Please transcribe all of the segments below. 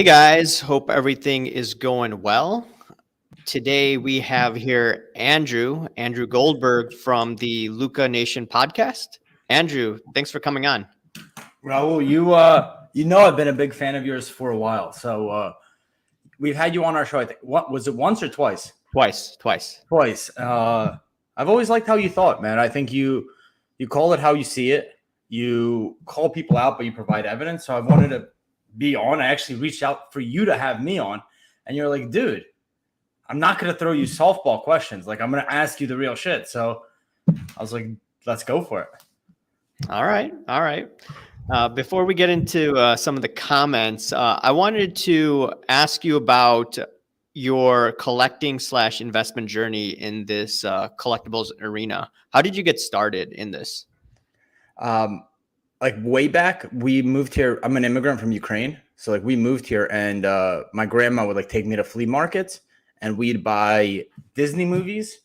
Hey guys, hope everything is going well. Today we have here Andrew Goldberg from the Luca Nation podcast. Andrew, thanks for coming on. Raul, you know I've been a big fan of yours for a while. So we've had you on our show. I think what was it, once or twice? Twice. Twice. I've always liked how you thought, man. I think you call it how you see it. You call people out, but you provide evidence. So I wanted to be on. I actually reached out for you to have me on, and you're like, dude, I'm not going to throw you softball questions. Like, I'm going to ask you the real shit. So I was like, let's go for it. All right. Before we get into some of the comments, I wanted to ask you about your collecting/investment journey in this collectibles arena. How did you get started in this? Like way back, we moved here. I'm an immigrant from Ukraine. So like we moved here, and my grandma would like take me to flea markets, and we'd buy Disney movies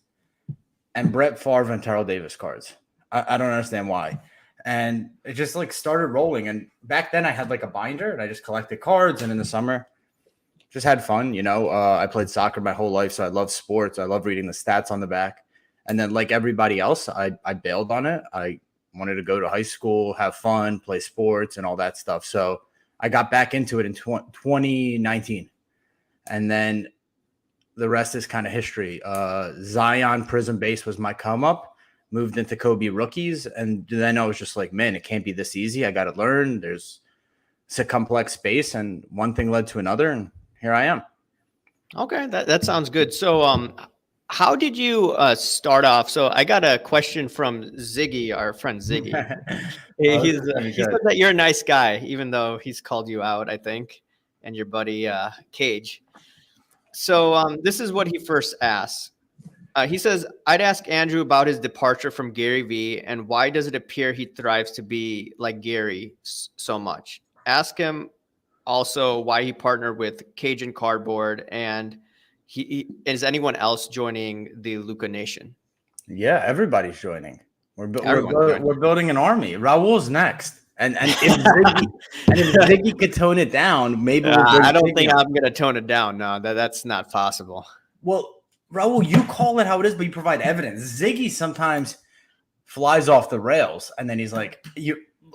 and Brett Favre and Terrell Davis cards. I don't understand why. And it just like started rolling. And back then I had like a binder and I just collected cards. And in the summer, just had fun. I played soccer my whole life. So I love sports. I love reading the stats on the back. And then like everybody else, I bailed on it. I wanted to go to high school, have fun, play sports and all that stuff. So I got back into it in 2019. And then the rest is kind of history. Zion Prism Base was my come up. Moved into Kobe rookies, and then I was just like, man, it can't be this easy. I got to learn. It's a complex base, and one thing led to another, and here I am. Okay, that sounds good. So, how did you start off? So, I got a question from Ziggy, our friend Ziggy. He said that you're a nice guy, even though he's called you out, I think, and your buddy Cage. So, this is what he first asked. He says, I'd ask Andrew about his departure from Gary Vee and why does it appear he thrives to be like Gary so much? Ask him also why he partnered with Cajun Cardboard and is anyone else joining the Luca Nation? Yeah, everybody's joining. We're building an army. Raul's next. And if Ziggy could tone it down, maybe I don't think I'm going to tone it down. No, that's not possible. Well, Raul, you call it how it is, but you provide evidence. Ziggy sometimes flies off the rails, and then he's like,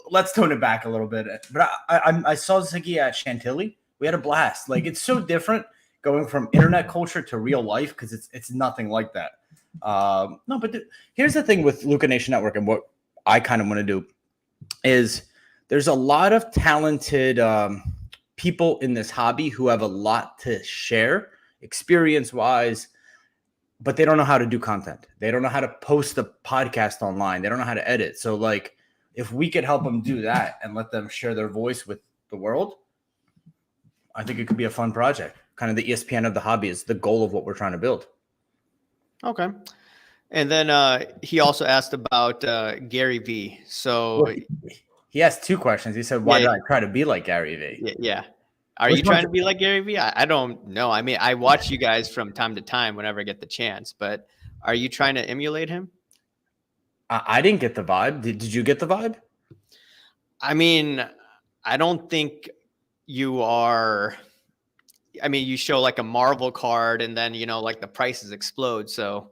let's tone it back a little bit. But I saw Ziggy at Chantilly. We had a blast. Like, it's so different going from internet culture to real life because it's nothing like that. No, but here's the thing with Luca Nation Network and what I kind of want to do is there's a lot of talented people in this hobby who have a lot to share experience-wise, but they don't know how to do content. They don't know how to post a podcast online. They don't know how to edit. So like if we could help them do that and let them share their voice with the world, I think it could be a fun project. Kind of the ESPN of the hobby is the goal of what we're trying to build. Okay. And then he also asked about Gary Vee. So he asked two questions. He said, why did I try to be like Gary Vee? Yeah. Are you trying to be like Gary Vee? I don't know. I mean, I watch you guys from time to time whenever I get the chance, but are you trying to emulate him? I didn't get the vibe. Did you get the vibe? I mean, I don't think you are. I mean, you show like a Marvel card and then, like the prices explode. So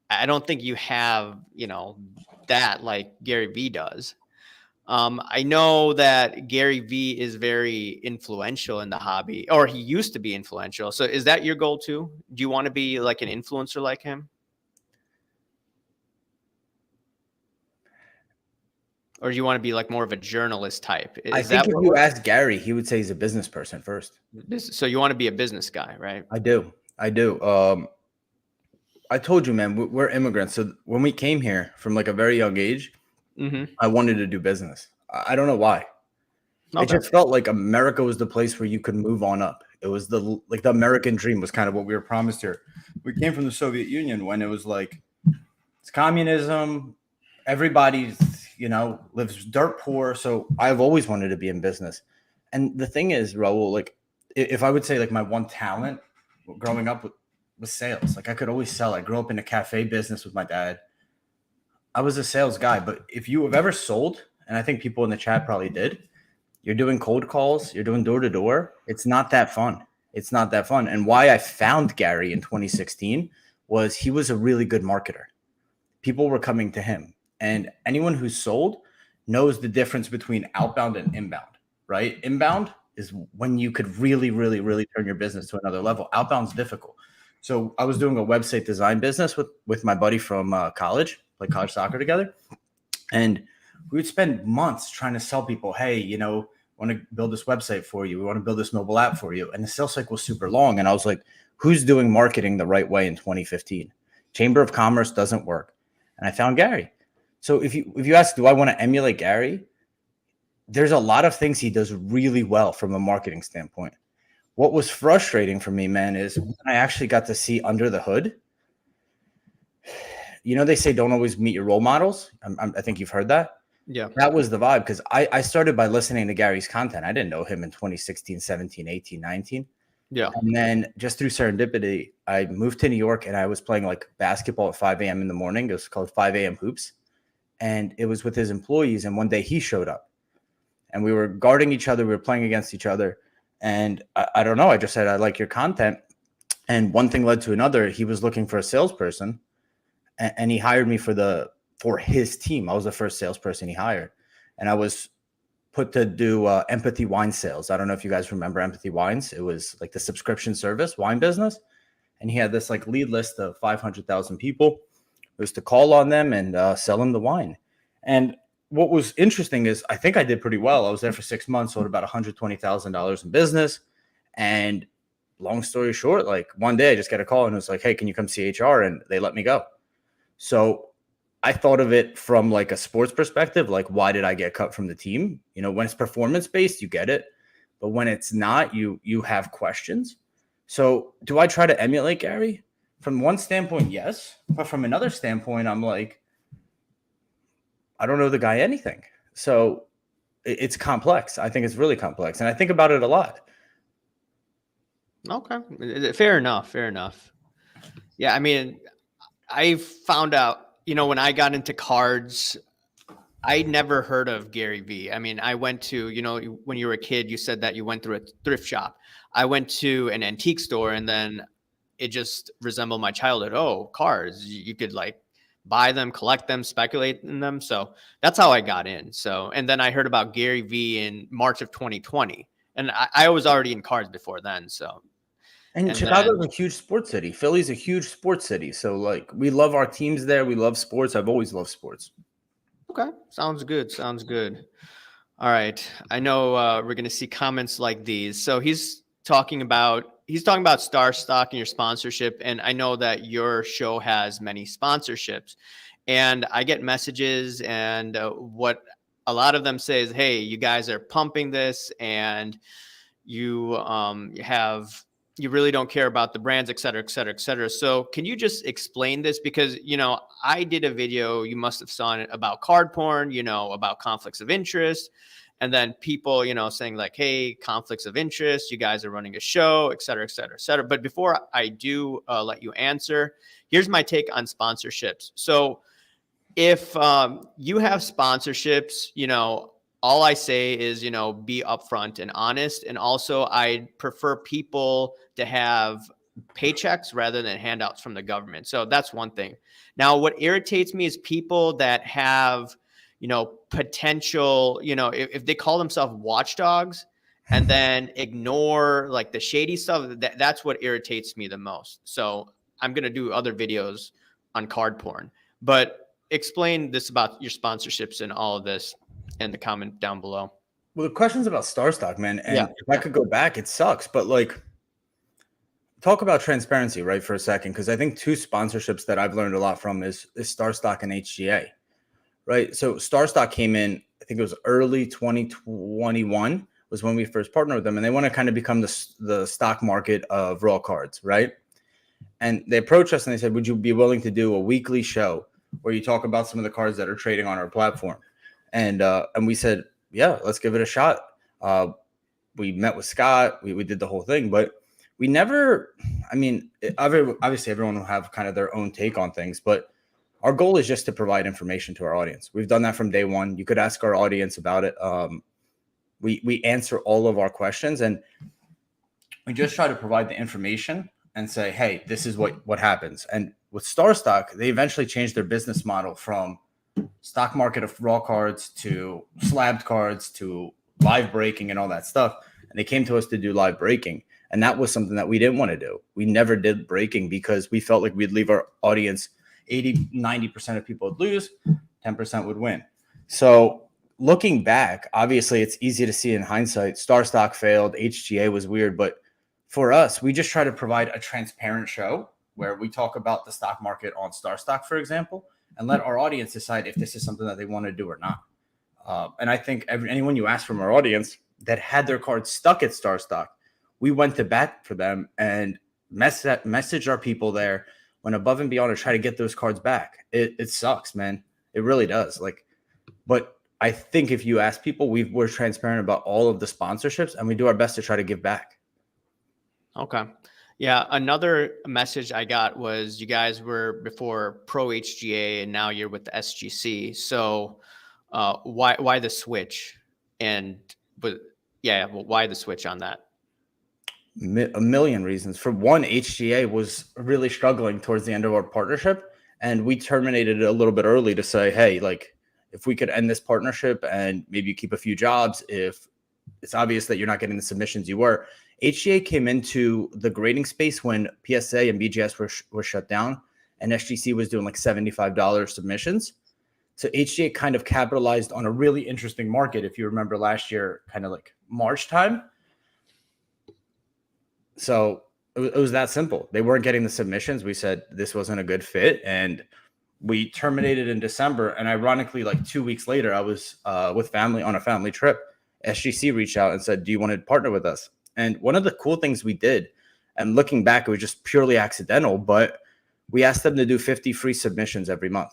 I don't think you have, that like Gary Vee does. I know that Gary Vee is very influential in the hobby, or he used to be influential. So is that your goal too? Do you want to be like an influencer like him? Or do you want to be like more of a journalist type? I think if you ask Gary, he would say he's a business person first. So you want to be a business guy, right? I do. I told you, man, we're immigrants. So when we came here from like a very young age, I wanted to do business. I don't know why. Okay. It just felt like America was the place where you could move on up. It was the American dream was kind of what we were promised here. We came from the Soviet Union when it was like, it's communism. Everybody, lives dirt poor. So I've always wanted to be in business. And the thing is, Raul, like if I would say like my one talent growing up was sales. Like I could always sell. I grew up in a cafe business with my dad. I was a sales guy, but if you have ever sold, and I think people in the chat probably did, you're doing cold calls, you're doing door to door. It's not that fun. It's not that fun. And why I found Gary in 2016 was he was a really good marketer. People were coming to him, and anyone who's sold knows the difference between outbound and inbound, right? Inbound is when you could really, really, really turn your business to another level. Outbound's difficult. So I was doing a website design business with my buddy from college, like college soccer together. And we would spend months trying to sell people, hey, want to build this website for you. We want to build this mobile app for you. And the sales cycle was super long. And I was like, who's doing marketing the right way in 2015? Chamber of Commerce doesn't work. And I found Gary. So if you ask, do I want to emulate Gary? There's a lot of things he does really well from a marketing standpoint. What was frustrating for me, man, is when I actually got to see under the hood. They say don't always meet your role models. I think you've heard that. Yeah. That was the vibe, because I started by listening to Gary's content. I didn't know him in 2016, 17, 18, 19. Yeah. And then just through serendipity, I moved to New York and I was playing like basketball at 5 a.m. in the morning. It was called 5 a.m. Hoops. And it was with his employees. And one day he showed up and we were guarding each other. We were playing against each other. And I don't know. I just said, I like your content. And one thing led to another. He was looking for a salesperson and he hired me for his team. I was the first salesperson he hired. And I was put to do Empathy Wine sales. I don't know if you guys remember Empathy Wines. It was like the subscription service wine business. And he had this like lead list of 500,000 people. It was to call on them and sell them the wine. And what was interesting is I think I did pretty well. I was there for 6 months, sold about $120,000 in business. And long story short, like one day I just got a call and it was like, hey, can you come see HR? And they let me go. So I thought of it from like a sports perspective, like why did I get cut from the team? When it's performance based, you get it. But when it's not, you have questions. So do I try to emulate Gary? From one standpoint, yes. But from another standpoint, I'm like, I don't know the guy anything. So it's complex. I think it's really complex. And I think about it a lot. Okay. Fair enough. Yeah. I mean, I found out, when I got into cards, I never heard of Gary Vee. I mean, I went to, when you were a kid, you said that you went through a thrift shop. I went to an antique store and then it just resembled my childhood. Oh, cars. You could like buy them, collect them, speculate in them. So that's how I got in. So, and then I heard about Gary Vee in March of 2020. And I was already in cards before then. So. And Chicago's a huge sports city. Philly's a huge sports city. So like we love our teams there. We love sports. I've always loved sports. Okay. Sounds good. All right. I know we're going to see comments like these. So he's talking about Star Stock and your sponsorship. And I know that your show has many sponsorships. And I get messages and what a lot of them say is, hey, you guys are pumping this and you you really don't care about the brands, et cetera, et cetera, et cetera. So can you just explain this? Because, I did a video, you must have saw it, about card porn, about conflicts of interest. And then people, saying like, hey, conflicts of interest, you guys are running a show, et cetera, et cetera, et cetera. But before I do let you answer, here's my take on sponsorships. So if you have sponsorships, all I say is, be upfront and honest. And also I prefer people to have paychecks rather than handouts from the government. So that's one thing. Now, what irritates me is people that have, potential, if they call themselves watchdogs and then ignore like the shady stuff, that's what irritates me the most. So I'm going to do other videos on card porn, but explain this about your sponsorships and all of this in the comment down below. Well, the question's about Star Stock, man. And if I could go back, it sucks. But like, talk about transparency, right, for a second, because I think two sponsorships that I've learned a lot from is Star Stock and HGA, right? So Star Stock came in, I think it was early 2021 was when we first partnered with them, and they want to kind of become the stock market of raw cards, right? And they approached us and they said, would you be willing to do a weekly show where you talk about some of the cards that are trading on our platform? And we said, yeah, let's give it a shot. We met with Scott. We did the whole thing, but we never, obviously everyone will have kind of their own take on things, but our goal is just to provide information to our audience. We've done that from day one. You could ask our audience about it. We answer all of our questions, and we just try to provide the information and say, hey, this is what happens. And with Star Stock, they eventually changed their business model from stock market of raw cards to slabbed cards to live breaking and all that stuff. And they came to us to do live breaking. And that was something that we didn't want to do. We never did breaking because we felt like we'd leave our audience 80-90% of people would lose, 10% would win. So looking back, obviously it's easy to see in hindsight, Star Stock failed, HGA was weird, but for us, we just try to provide a transparent show where we talk about the stock market on Star Stock, for example, and let our audience decide if this is something that they want to do or not. And I think anyone you ask from our audience that had their cards stuck at Star Stock, we went to bat for them and messaged our people there, went above and beyond to try to get those cards back. It sucks, man. It really does. But I think if you ask people, we're transparent about all of the sponsorships, and we do our best to try to give back. Okay. Yeah. Another message I got was you guys were before pro HGA and now you're with the SGC. So why the switch? Why the switch on that? A million reasons. For one, HGA was really struggling towards the end of our partnership, and we terminated it a little bit early to say, hey, if we could end this partnership and maybe you keep a few jobs, if it's obvious that you're not getting the submissions you were. HGA came into the grading space when PSA and BGS were shut down, and SGC was doing $75 submissions. So HGA kind of capitalized on a really interesting market. If you remember last year, kind of like March time. So it was that simple. They weren't getting the submissions. We said this wasn't a good fit, and we terminated in December. And ironically, 2 weeks later, I was with family on a family trip. SGC reached out and said, do you want to partner with us? And one of the cool things we did, and looking back, it was just purely accidental, but we asked them to do 50 free submissions every month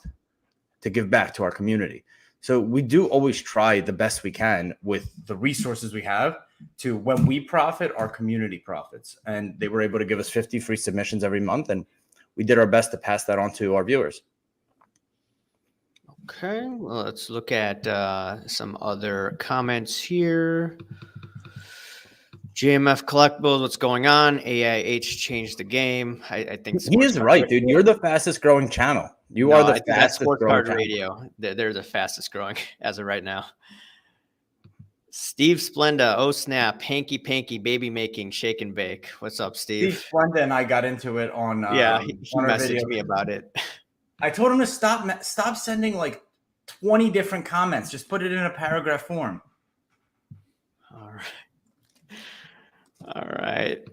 to give back to our community. So we do always try the best we can with the resources we have to, when we profit, our community profits. And they were able to give us 50 free submissions every month, and we did our best to pass that on to our viewers. Okay, well, let's look at some other comments here. GMF Collectibles, what's going on? AIH changed the game. I think he is right, dude. You're the fastest growing channel. You are the fastest Sports growing Card channel. Radio. They're the fastest growing as of right now. Steve Splenda, oh snap, hanky panky baby making shake and bake. What's up, Steve? Steve Splenda and I got into it on he on messaged video. me about it. I told him to stop sending 20 different comments. Just put it in a paragraph form. All right.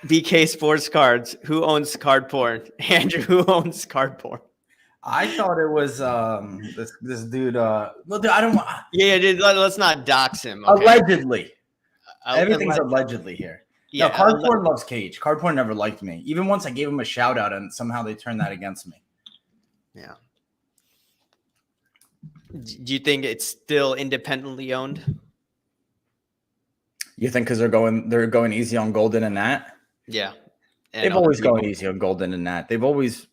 BK Sports Cards. Who owns card porn? Andrew, who owns card porn? I thought it was this dude. Well, dude, I don't want. Yeah, dude, let's not dox him. Okay? Allegedly. Everything's allegedly here. Yeah, no, card porn loves Cage. Card porn never liked me. Even once I gave him a shout out, and somehow they turned that against me. Yeah. Do you think it's still independently owned? You think because they're going easy on Golden and Nat? Yeah. And they've always gone easy on Golden and Nat. They've always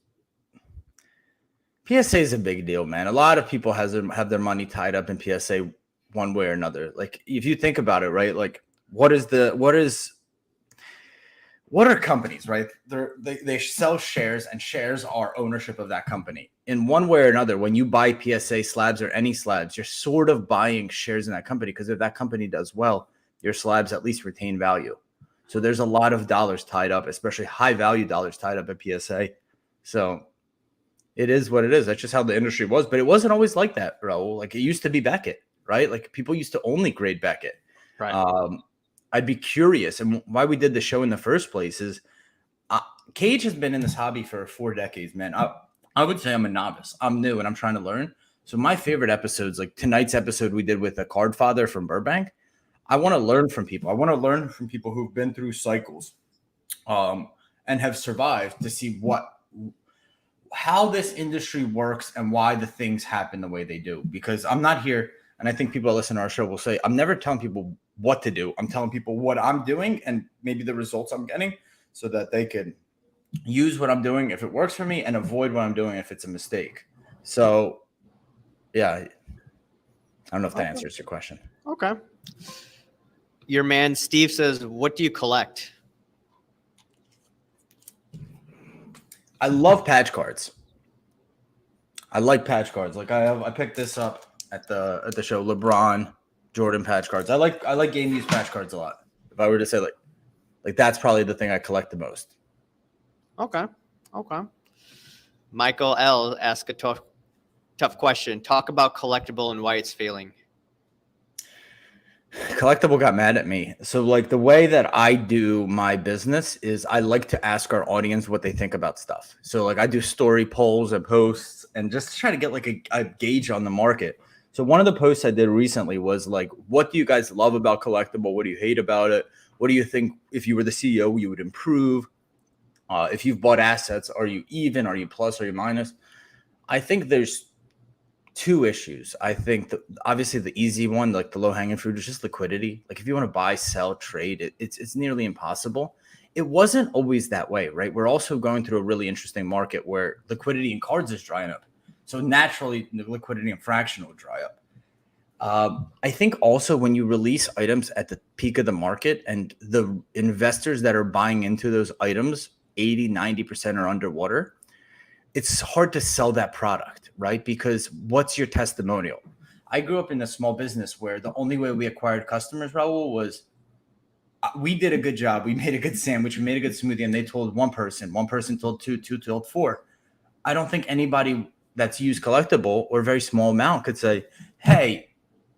PSA is a big deal, man. A lot of people have their money tied up in PSA one way or another. If you think about it, right? What are companies, right? They sell shares, and shares are ownership of that company. In one way or another, when you buy PSA slabs or any slabs, you're sort of buying shares in that company, because if that company does well, your slabs at least retain value. So there's a lot of dollars tied up, especially high value dollars tied up at PSA. So it is what it is. That's just how the industry was. But it wasn't always like that, bro. It used to be Beckett, right? People used to only grade Beckett. Right. I'd be curious, and why we did the show in the first place is Cage has been in this hobby for 4 decades, man. I would say I'm a novice. I'm new and I'm trying to learn. So my favorite episodes, like tonight's episode we did with a card father from Burbank, I want to learn from people. I want to learn from people who've been through cycles and have survived to see how this industry works and why the things happen the way they do. Because I'm not here, and I think people that listen to our show will say, I'm never telling people what to do. I'm telling people what I'm doing and maybe the results I'm getting, so that they can use what I'm doing if it works for me and avoid what I'm doing if it's a mistake. So, yeah, I don't know if that answers your question. Okay. Your man Steve says, what do you collect? I love patch cards. I like patch cards. Like I picked this up at the show. LeBron, Jordan patch cards. I like game use patch cards a lot. If I were to say like that's probably the thing I collect the most. Okay. Michael L asked a tough question. Talk about collectible and why it's failing. Collectible got mad at me. So like the way that I do my business is I like to ask our audience what they think about stuff. So like I do story polls and posts and just try to get like a gauge on the market. So one of the posts I did recently was like, what do you guys love about collectible? What do you hate about it? What do you think if you were the CEO you would improve? If you've bought assets, are you even? Are you plus? Are you minus? I think there's two issues. I think that obviously the easy one, like the low hanging fruit, is just liquidity. Like if you want to buy, sell, trade, it's nearly impossible. It wasn't always that way, right? We're also going through a really interesting market where liquidity in cards is drying up. So naturally, the liquidity in fractional will dry up. I think also when you release items at the peak of the market and the investors that are buying into those items, 80-90% are underwater, it's hard to sell that product, right? Because what's your testimonial? I grew up in a small business where the only way we acquired customers, Raul, was we did a good job. We made a good sandwich. We made a good smoothie. And they told one person told two told four. I don't think anybody that's used collectible or a very small amount could say, hey,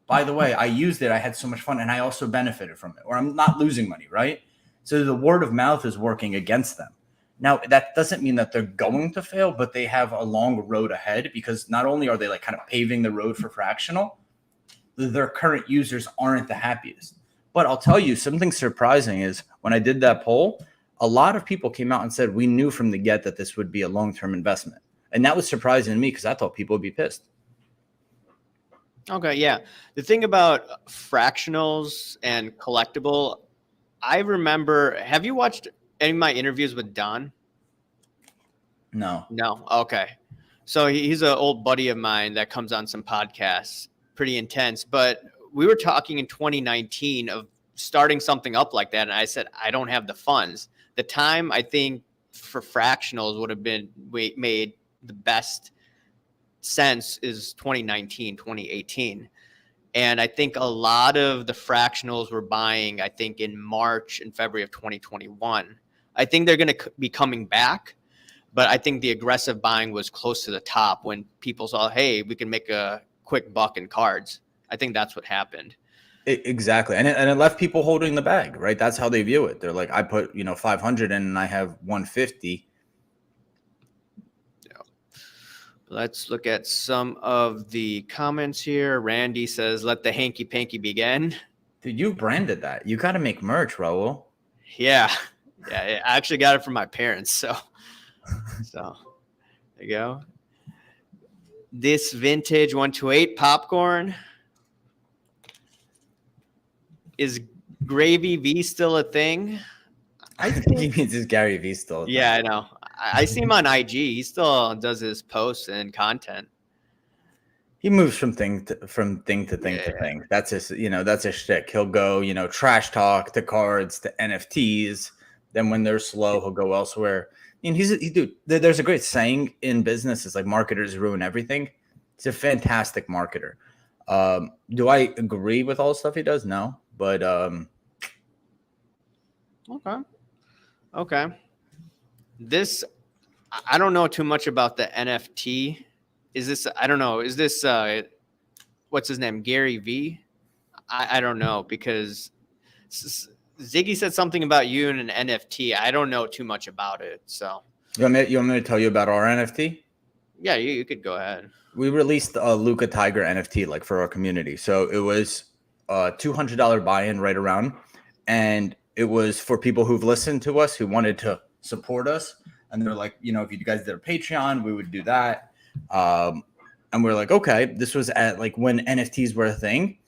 by the way, I used it. I had so much fun. And I also benefited from it. Or I'm not losing money, right? So the word of mouth is working against them. Now, that doesn't mean that they're going to fail, but they have a long road ahead because not only are they like kind of paving the road for fractional, their current users aren't the happiest. But I'll tell you, something surprising is when I did that poll, a lot of people came out and said, we knew from the get that this would be a long-term investment. And that was surprising to me because I thought people would be pissed. Okay, yeah. The thing about fractionals and collectible, I remember, have you watched any of my interviews with Don? No. Okay. So he's an old buddy of mine that comes on some podcasts, pretty intense. But we were talking in 2019 of starting something up like that. And I said, I don't have the funds. The time I think for fractionals would have been made the best sense is 2019, 2018. And I think a lot of the fractionals were buying, I think in March and February of 2021. I think they're going to be coming back, but I think the aggressive buying was close to the top when people saw, hey, we can make a quick buck in cards. I think that's what happened. Exactly. And it left people holding the bag, right? That's how they view it. They're like, I put, 500 in and I have 150. Yeah. Let's look at some of the comments here. Randy says, let the hanky panky begin. Dude, you branded that. You got to make merch, Raul. Yeah. I actually got it from my parents. So there you go. This vintage 128 popcorn. Is Gravy V still a thing? I think he means his Gary V still. Yeah, I know. I see him on IG. He still does his posts and content. He moves from thing to thing to thing. That's his, that's his shtick. He'll go, trash talk to cards to NFTs. Then when they're slow, he'll go elsewhere. And dude. There's a great saying in business: "It's like marketers ruin everything." He's a fantastic marketer. Do I agree with all the stuff he does? No, but okay. This, I don't know too much about the NFT. Is this? I don't know. Is this? What's his name? Gary V. I don't know because Ziggy said something about you and an NFT. I don't know too much about it. So you want me to tell you about our NFT? Yeah, you could go ahead. We released a Luca Tiger NFT like for our community. So it was a $200 buy-in right around. And it was for people who've listened to us, who wanted to support us. And they're like, if you guys did a Patreon, we would do that. And we're like, okay, this was at like when NFTs were a thing.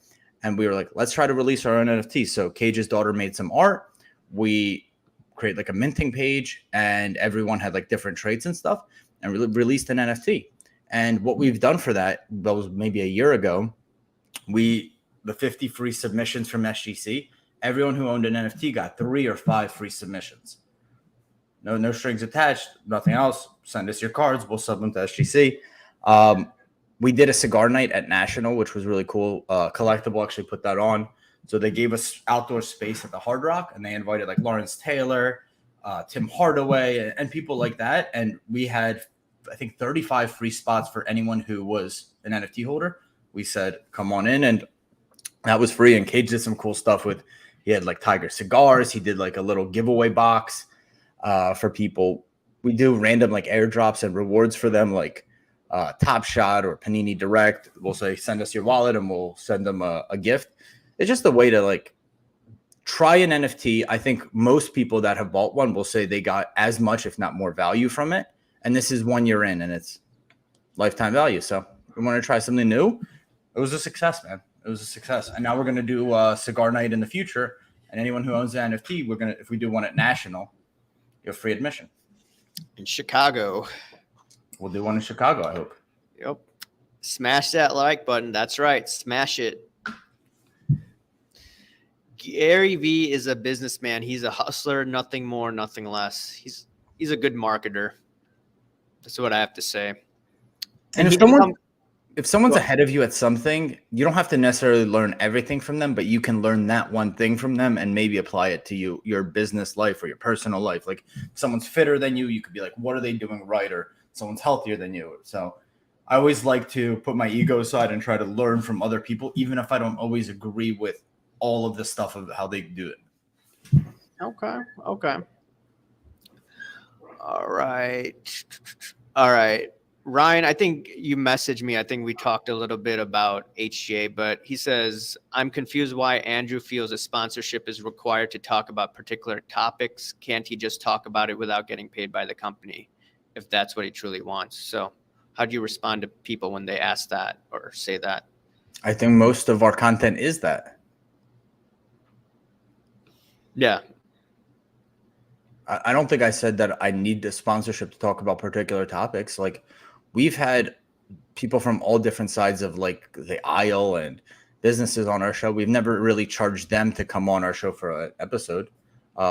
And we were like, let's try to release our own NFT. So Cage's daughter made some art. We create like a minting page and everyone had like different traits and stuff and released an NFT. And what we've done for that was maybe a year ago, we the 50 free submissions from SGC, everyone who owned an NFT got 3 or 5 free submissions. No strings attached, nothing else. Send us your cards. We'll sub them to SGC. We did a cigar night at National, which was really cool. Collectible actually put that on. So they gave us outdoor space at the Hard Rock, and they invited like Lawrence Taylor, Tim Hardaway, and people like that. And we had, I think, 35 free spots for anyone who was an NFT holder. We said, come on in. And that was free. And Cage did some cool stuff he had like Tiger cigars. He did like a little giveaway box for people. We do random like airdrops and rewards for them, like Top Shot or Panini Direct. We'll say, send us your wallet and we'll send them a gift. It's just a way to like try an NFT. I think most people that have bought one will say they got as much, if not more, value from it. And this is 1 year in and it's lifetime value. So we want to try something new. It was a success, man. It was a success. And now we're going to do a cigar night in the future. And anyone who owns an NFT, we're going to, if we do one at National, you have free admission. In Chicago. We'll do one in Chicago, I hope. Yep. Smash that like button. That's right. Smash it. Gary V is a businessman. He's a hustler, nothing more, nothing less. He's a good marketer. That's what I have to say. And if someone's ahead of you at something, you don't have to necessarily learn everything from them, but you can learn that one thing from them and maybe apply it to your business life or your personal life. Like if someone's fitter than you could be like, what are they doing right? Or someone's healthier than you. So I always like to put my ego aside and try to learn from other people, even if I don't always agree with all of the stuff of how they do it. Okay. All right. Ryan, I think you messaged me. I think we talked a little bit about HGA, but he says, I'm confused why Andrew feels a sponsorship is required to talk about particular topics. Can't he just talk about it without getting paid by the company if that's what he truly wants? So how do you respond to people when they ask that or say that? I think most of our content is that. Yeah. I don't think I said that I need the sponsorship to talk about particular topics. Like we've had people from all different sides of like the aisle and businesses on our show. We've never really charged them to come on our show for an episode.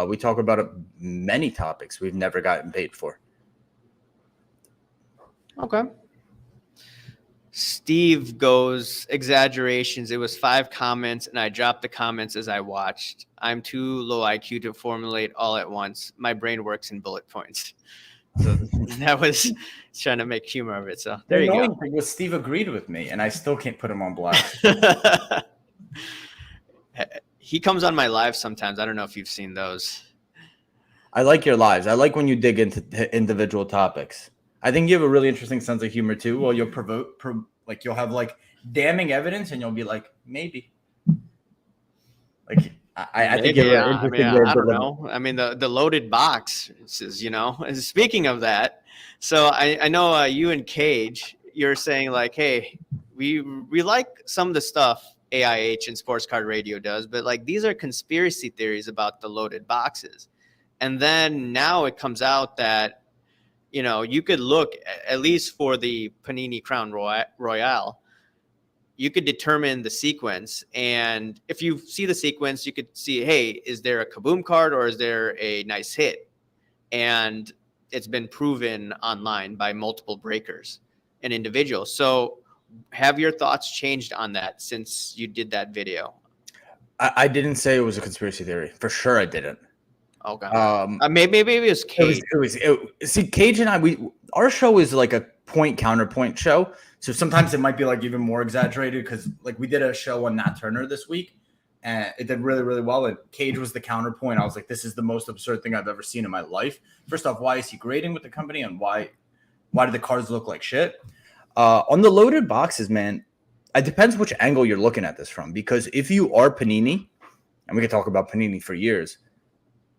We talk about many topics we've never gotten paid for. Okay. Steve goes, exaggerations. It was 5 comments and I dropped the comments as I watched. I'm too low IQ to formulate all at once. My brain works in bullet points. So that was trying to make humor of it. So there you go. Was Steve agreed with me and I still can't put him on blast. He comes on my live sometimes. I don't know if you've seen those. I like your lives. I like when you dig into individual topics. I think you have a really interesting sense of humor too. Well, you'll you'll have like damning evidence, and you'll be like, maybe. Like I think you're interesting. I don't know. I mean, the loaded box is, And speaking of that, so I know you and Cage, you're saying like, hey, we like some of the stuff AIH and Sports Card Radio does, but like these are conspiracy theories about the loaded boxes, and then now it comes out that. You could look, at least for the Panini Crown Royale, you could determine the sequence. And if you see the sequence, you could see, hey, is there a Kaboom card or is there a nice hit? And it's been proven online by multiple breakers and individuals. So have your thoughts changed on that since you did that video? I didn't say it was a conspiracy theory. For sure I didn't. Okay. Maybe it was Cage. See, Cage and I, our show is like a point counterpoint show. So sometimes it might be like even more exaggerated because like we did a show on Nat Turner this week and it did really, really well. And Cage was the counterpoint. I was like, this is the most absurd thing I've ever seen in my life. First off, why is he grading with the company and why do the cards look like shit? On the loaded boxes, man, it depends which angle you're looking at this from. Because if you are Panini, and we could talk about Panini for years,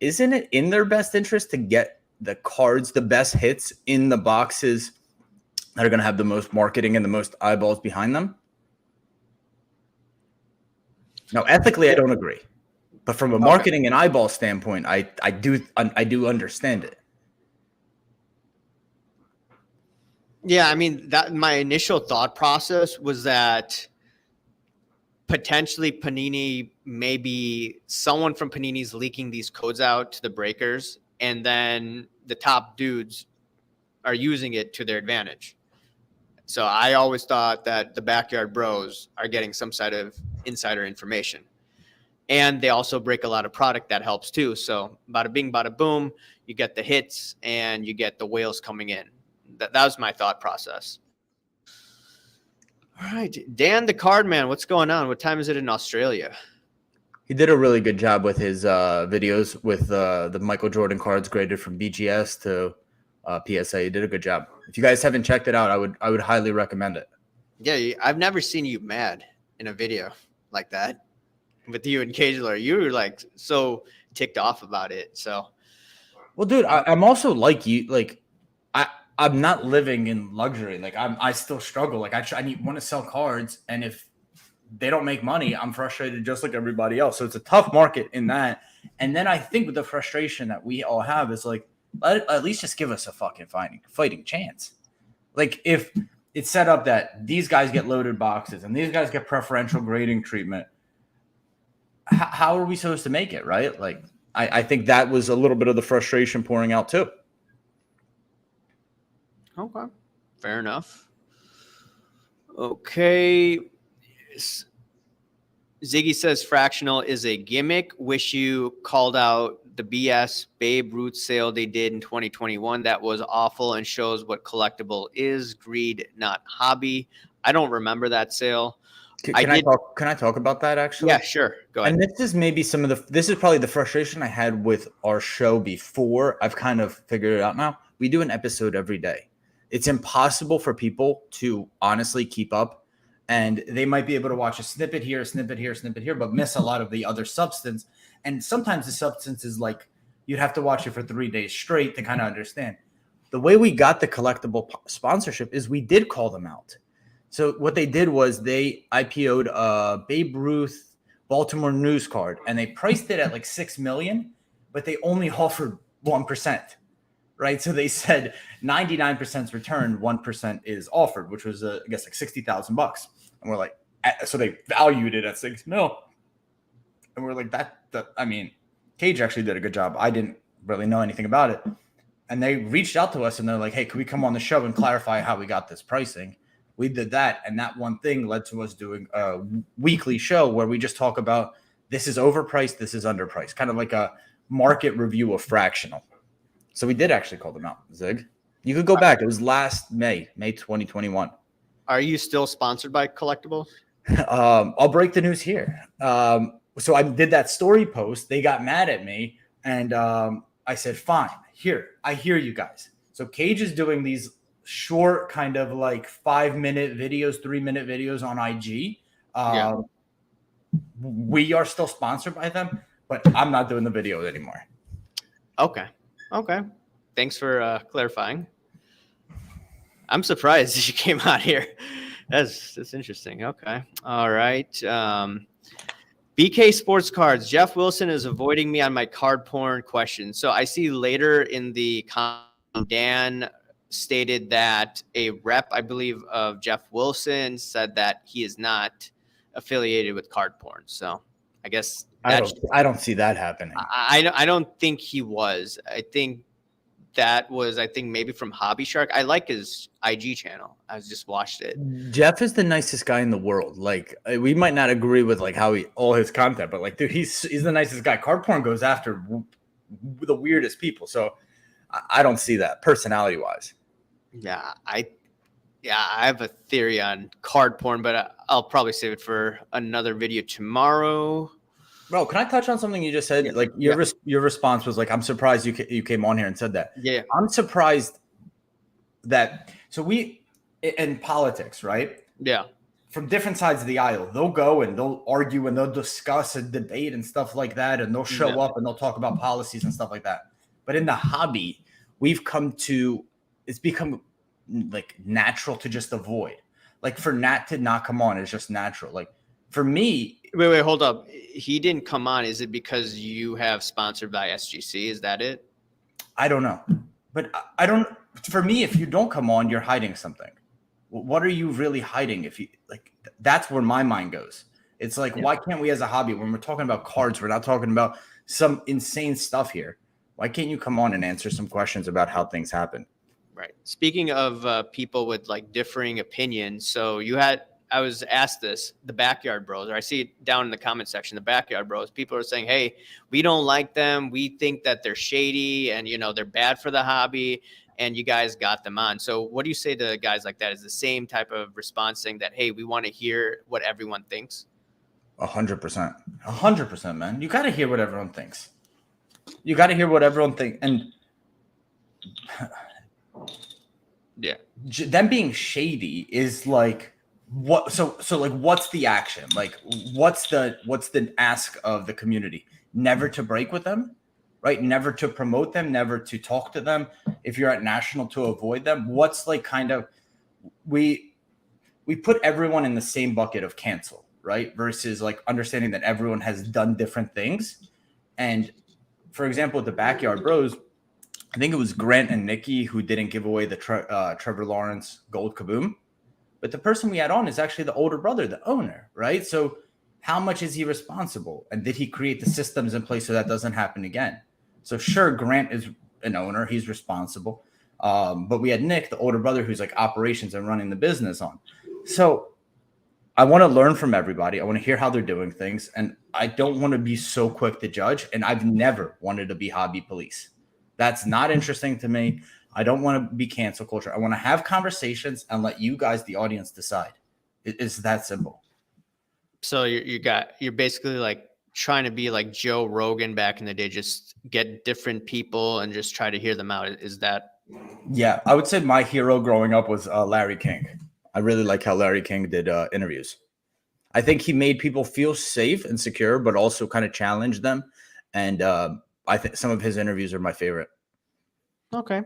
isn't it in their best interest to get the cards, the best hits in the boxes that are going to have the most marketing and the most eyeballs behind them? Now, ethically, I don't agree. But from a marketing and eyeball standpoint, I do understand it. Yeah, I mean, that my initial thought process was that potentially Panini, maybe someone from Panini's leaking these codes out to the breakers, and then the top dudes are using it to their advantage. So I always thought that the backyard bros are getting some sort of insider information. And they also break a lot of product that helps too. So bada bing, bada boom, you get the hits and you get the whales coming in. That was my thought process. All right, Dan the Card Man, what's going on? What time is it in Australia? He did a really good job with his videos with the Michael Jordan cards graded from BGS to PSA. He did a good job. If you guys haven't checked it out, I would highly recommend it. Yeah, I've never seen you mad in a video like that with you and Cagler. You were like so ticked off about it. So, well, dude, I'm also like you. Like, I'm not living in luxury. Like, I still struggle. Like, I want to sell cards, and if they don't make money, I'm frustrated just like everybody else. So it's a tough market in that. And then I think with the frustration that we all have is like, at least just give us a fucking fighting chance. Like, if it's set up that these guys get loaded boxes and these guys get preferential grading treatment, how are we supposed to make it, right? Like, I think that was a little bit of the frustration pouring out too. Okay, fair enough. Okay. Ziggy says fractional is a gimmick. Wish you called out the BS Babe Ruth sale they did in 2021. That was awful and shows what collectible is. Greed, not hobby. I don't remember that sale. Can I talk about that actually? Yeah, sure. Go ahead. And this is maybe this is probably the frustration I had with our show before. I've kind of figured it out now. We do an episode every day. It's impossible for people to honestly keep up, and they might be able to watch a snippet here, a snippet here, a snippet here, but miss a lot of the other substance. And sometimes the substance is like you'd have to watch it for 3 days straight to kind of understand. The way we got the collectible sponsorship is we did call them out. So what they did was they IPO'd a Babe Ruth Baltimore news card, and they priced it at like $6 million, but they only offered 1%, right? So they said 99% return, 1% is offered, which was I guess like $60,000. And we're like, so they valued it at $6 million, and we're like that. I mean, Cage actually did a good job. I didn't really know anything about it, and they reached out to us and they're like, hey, can we come on the show and clarify how we got this pricing? We did that, and that one thing led to us doing a weekly show where we just talk about this is overpriced, this is underpriced, kind of like a market review of fractional. So we did actually call them out, Zig. You could go back. It was last May 2021. Are you still sponsored by Collectibles? I'll break the news here. So I did that story post. They got mad at me, and I said, fine, I hear you guys. So Cage is doing these short kind of like 5-minute videos, 3-minute videos on IG. We are still sponsored by them, but I'm not doing the video anymore. Okay. Thanks for clarifying. I'm surprised you came out here. That's interesting. Okay. All right. BK Sports Cards. Jeff Wilson is avoiding me on my card porn question. So I see later in the comment, Dan stated that a rep, I believe, of Jeff Wilson said that he is not affiliated with card porn. So I guess I don't see that happening. I don't think he was. I think that was, maybe from Hobby Shark. I like his IG channel. I just watched it. Jeff is the nicest guy in the world. Like, we might not agree with like how all his content, but like, dude, he's the nicest guy. Card porn goes after the weirdest people. So I don't see that personality wise. Yeah, I have a theory on card porn, but I'll probably save it for another video tomorrow. Bro, can I touch on something you just said? Yeah. Like your response was like, I'm surprised you came on here and said that. Yeah. I'm surprised that so we in politics, right? Yeah. From different sides of the aisle, they'll go and they'll argue and they'll discuss and debate and stuff like that, and they'll show up and they'll talk about policies and stuff like that. But in the hobby, it's become like natural to just avoid. Like for Nat to not come on is just natural. Like for me, wait, hold up. He didn't come on. Is it because you have sponsored by SGC? Is that it? I don't know, but I don't. For me, if you don't come on, you're hiding something. What are you really hiding? If you like, that's where my mind goes. It's like, why can't we as a hobby, when we're talking about cards, we're not talking about some insane stuff here. Why can't you come on and answer some questions about how things happen? Right. Speaking of people with like differing opinions, so I was asked this, the Backyard Bros, or I see it down in the comment section, the Backyard Bros, people are saying, hey, we don't like them. We think that they're shady and, they're bad for the hobby, and you guys got them on. So what do you say to guys like that? Is the same type of response saying that, hey, we want to hear what everyone thinks? 100%. 100%, man. You got to hear what everyone thinks. You got to hear what everyone thinks. And yeah, them being shady is like, what? So like, what's the action? Like, what's the ask of the community? Never to break with them, right? Never to promote them, never to talk to them. If you're at national, to avoid them. What's like kind of, we put everyone in the same bucket of cancel, right? Versus like understanding that everyone has done different things. And for example, with the Backyard Bros, I think it was Grant and Nikki who didn't give away the Trevor Lawrence gold kaboom. But the person we had on is actually the older brother, the owner, right? So how much is he responsible? And did he create the systems in place so that doesn't happen again? So sure, Grant is an owner. He's responsible. But we had Nick, the older brother, who's like operations and running the business on. So I want to learn from everybody. I want to hear how they're doing things. And I don't want to be so quick to judge. And I've never wanted to be hobby police. That's not interesting to me. I don't want to be cancel culture. I want to have conversations and let you guys, the audience, decide. It's that simple. So you're basically like trying to be like Joe Rogan back in the day, just get different people and just try to hear them out. Is that? Yeah, I would say my hero growing up was Larry King. I really like how Larry King did interviews. I think he made people feel safe and secure, but also kind of challenged them. And I think some of his interviews are my favorite. Okay.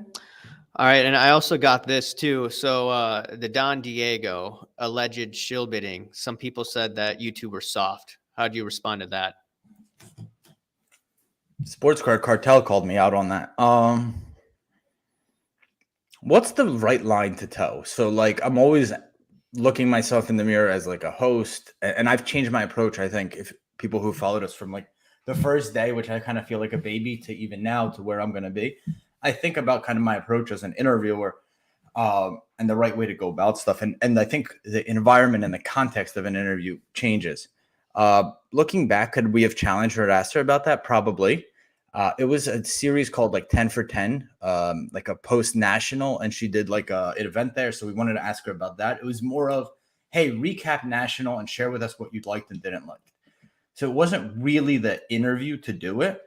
All right. And I also got this too. So the Don Diego alleged shill bidding. Some people said that you two were soft. How do you respond to that? Sports Card Cartel called me out on that. What's the right line to toe? So like, I'm always looking myself in the mirror as like a host, and I've changed my approach. I think if people who followed us from like the first day, which I kind of feel like a baby, to even now to where I'm going to be, I think about kind of my approach as an interviewer, and the right way to go about stuff. And I think the environment and the context of an interview changes. Looking back, could we have challenged her or asked her about that? Probably. It was a series called like 10 for 10, like a post national, and she did like an event there. So we wanted to ask her about that. It was more of, hey, recap national and share with us what you'd liked and didn't like. So it wasn't really the interview to do it,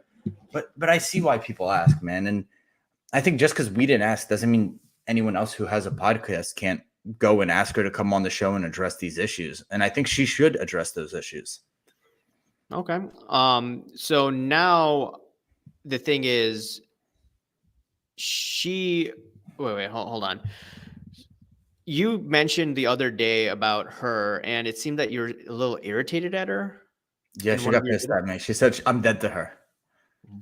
but I see why people ask, man. And I think just because we didn't ask doesn't mean anyone else who has a podcast can't go and ask her to come on the show and address these issues. And I think she should address those issues. Okay. So now the thing is, hold on. You mentioned the other day about her, and it seemed that you're a little irritated at her. Yeah, she got pissed at me. She said I'm dead to her.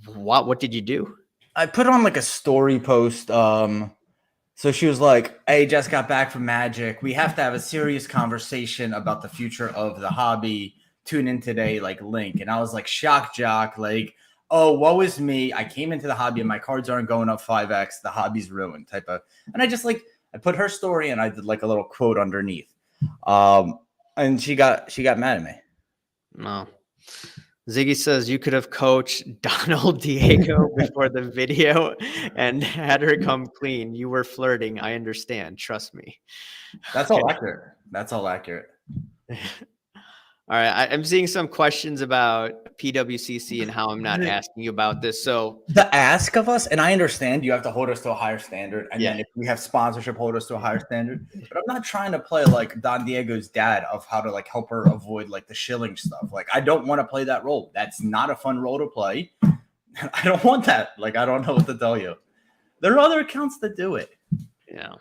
What did you do? I put on like a story post. So she was like, hey, just got back from Magic. We have to have a serious conversation about the future of the hobby. Tune in today, like link. And I was like, shock jock, like, oh, woe is me. I came into the hobby and my cards aren't going up 5x. The hobby's ruined type of. And I just like, I put her story and I did like a little quote underneath. And she got mad at me. No. Ziggy says you could have coached Donald Diego before the video and had her come clean. You were flirting. I understand. Trust me. That's all accurate. That's all accurate. All right. I'm seeing some questions about PWCC and how I'm not asking you about this. So the ask of us, and I understand you have to hold us to a higher standard. And then if we have sponsorship, hold us to a higher standard. But I'm not trying to play like Don Diego's dad of how to like help her avoid like the shilling stuff. Like, I don't want to play that role. That's not a fun role to play. I don't want that. Like, I don't know what to tell you. There are other accounts that do it. Yeah.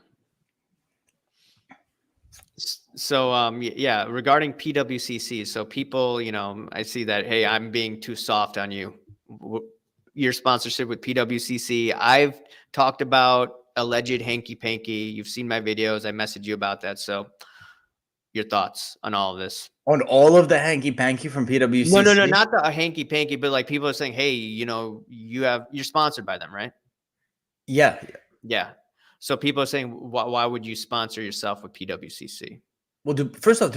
So, yeah, regarding PWCC, so people, I see that, hey, I'm being too soft on you. Your sponsorship with PWCC. I've talked about alleged hanky panky. You've seen my videos. I messaged you about that. So your thoughts on all of this. On all of the hanky panky from PWCC? No, not the hanky panky, but like people are saying, hey, you're sponsored by them, right? Yeah. Yeah. So people are saying, why would you sponsor yourself with PWCC? Well, first off,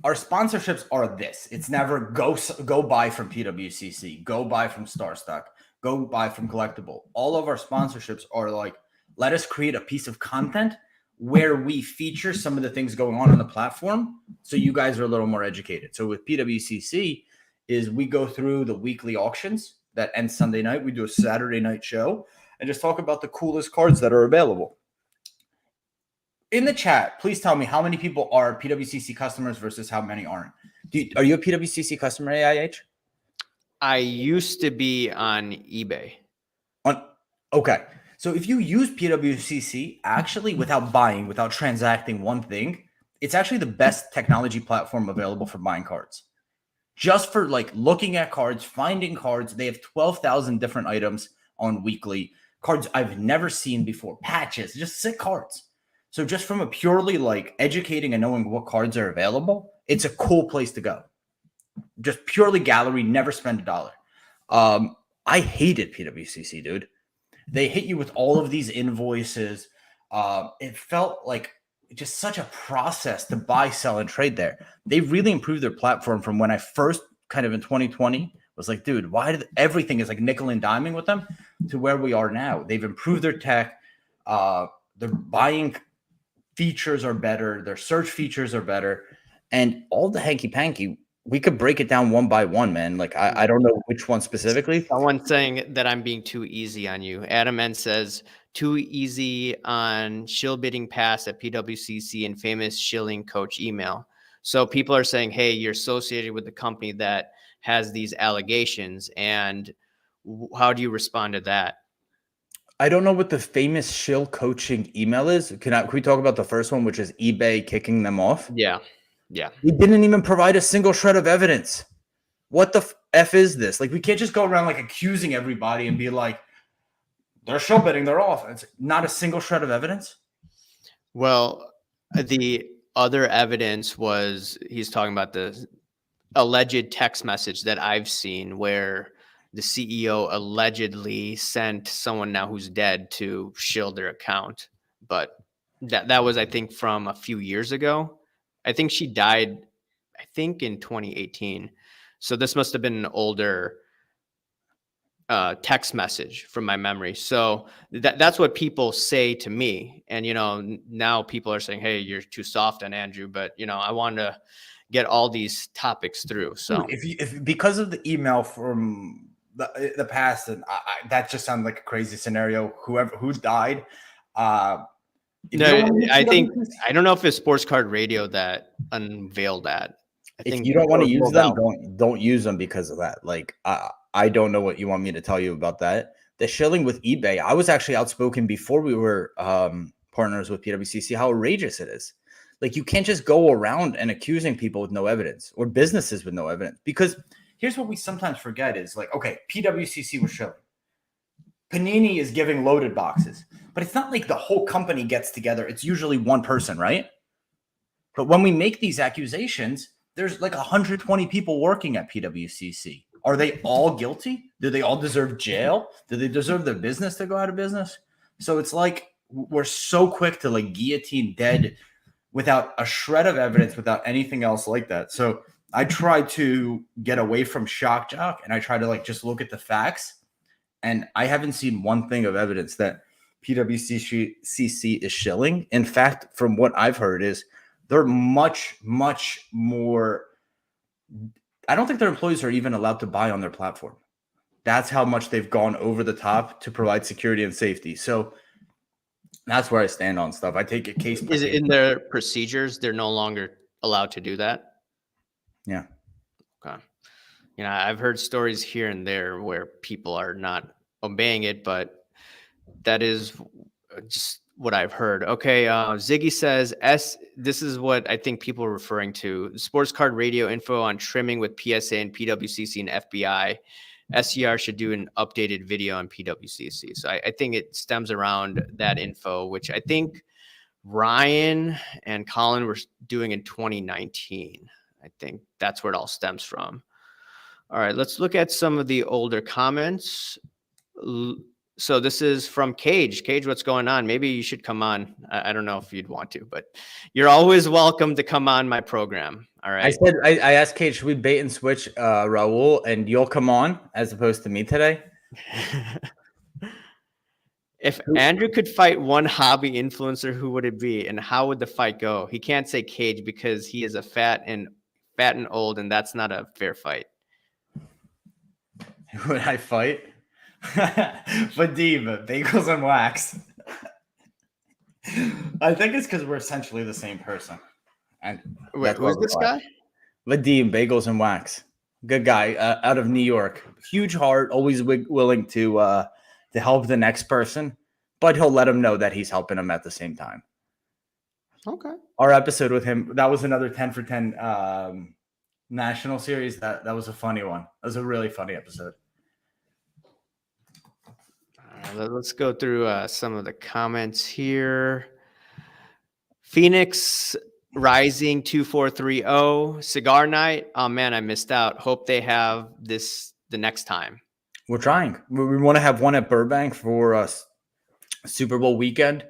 our sponsorships are this. It's never go buy from PWCC, go buy from Starstock, go buy from Collectible. All of our sponsorships are like, let us create a piece of content where we feature some of the things going on the platform, so you guys are a little more educated. So with PWCC is we go through the weekly auctions that end Sunday night. We do a Saturday night show and just talk about the coolest cards that are available. In the chat, please tell me how many people are PWCC customers versus how many aren't. Are you a PWCC customer, AIH? I used to be on eBay. Okay. So if you use PWCC, actually without transacting one thing, it's actually the best technology platform available for buying cards. Just for like looking at cards, finding cards. They have 12,000 different items on weekly. Cards I've never seen before. Patches, just sick cards. So just from a purely like educating and knowing what cards are available, it's a cool place to go. Just purely gallery, never spend $1. I hated PWCC, dude. They hit you with all of these invoices. It felt like just such a process to buy, sell, and trade there. They really improved their platform from when I first kind of in 2020 was like, dude, why did everything is like nickel and diming with them to where we are now? They've improved their tech. Their buying features are better. Their search features are better. And all the hanky panky, we could break it down one by one, man. Like, I don't know which one specifically. Someone saying that I'm being too easy on you. Adam N says, too easy on shill bidding pass at PWCC and famous shilling coach email. So people are saying, hey, you're associated with the company that has these allegations. And how do you respond to that? I don't know what the famous shill coaching email is. Can we talk about the first one, which is eBay kicking them off? Yeah. We didn't even provide a single shred of evidence. What the F is this? Like, we can't just go around like accusing everybody and be like, they're shill bidding, they're off. It's not a single shred of evidence. Well, the other evidence was he's talking about the alleged text message that I've seen where the CEO allegedly sent someone now who's dead to shield their account. But that was, I think, from a few years ago. I think she died, I think, in 2018. So this must have been an older text message from my memory. So that's what people say to me. And, now people are saying, hey, you're too soft on Andrew. But, I want to get all these topics through. So if because of the email from the past, and that just sounds like a crazy scenario. Who died. No, I don't know if it's Sports Card Radio that unveiled that. If you don't want to use them, don't use them because of that. Like, I don't know what you want me to tell you about that. The shilling with eBay, I was actually outspoken before we were partners with PWCC, how outrageous it is. Like, you can't just go around and accusing people with no evidence or businesses with no evidence. Because here's what we sometimes forget is like, okay, PWCC was shilling. Panini is giving loaded boxes. But it's not like the whole company gets together. It's usually one person, right? But when we make these accusations, there's like 120 people working at PWCC. Are they all guilty? Do they all deserve jail? Do they deserve their business to go out of business? So it's like we're so quick to like guillotine dead without a shred of evidence, without anything else like that. So I try to get away from shock jock and I try to like just look at the facts. And I haven't seen one thing of evidence that PWCC is shilling. In fact, from what I've heard is they're much, much more. I don't think their employees are even allowed to buy on their platform. That's how much they've gone over the top to provide security and safety. So that's where I stand on stuff. I take it case by case. Is it in their procedures? They're no longer allowed to do that? Yeah. Okay. I've heard stories here and there where people are not obeying it, but that is just what I've heard. Okay. Ziggy says, this is what I think people are referring to. Sports Card Radio info on trimming with PSA and PWCC and FBI. SCR should do an updated video on PWCC. So I think it stems around that info, which I think Ryan and Colin were doing in 2019. I think that's where it all stems from. All right, let's look at some of the older comments. So this is from Cage. Cage, what's going on? Maybe you should come on. I don't know if you'd want to, but you're always welcome to come on my program. All right. I asked Cage, should we bait and switch Raul and you'll come on as opposed to me today? If Andrew could fight one hobby influencer, who would it be, and how would the fight go? He can't say Cage because he is a fat and old, and that's not a fair fight. Who would I fight? Vadim, bagels and wax. I think it's because we're essentially the same person. And wait, who's this guy? Vadim, bagels and wax. Good guy out of New York. Huge heart, always willing to help the next person, but he'll let him know that he's helping him at the same time. Okay. Our episode with him, that was another 10 for 10 national series. That was a funny one. That was a really funny episode. Let's go through some of the comments here. Phoenix Rising 2430 Cigar Night. Oh man, I missed out. Hope they have this the next time. We're trying. We want to have one at Burbank for Super Bowl weekend.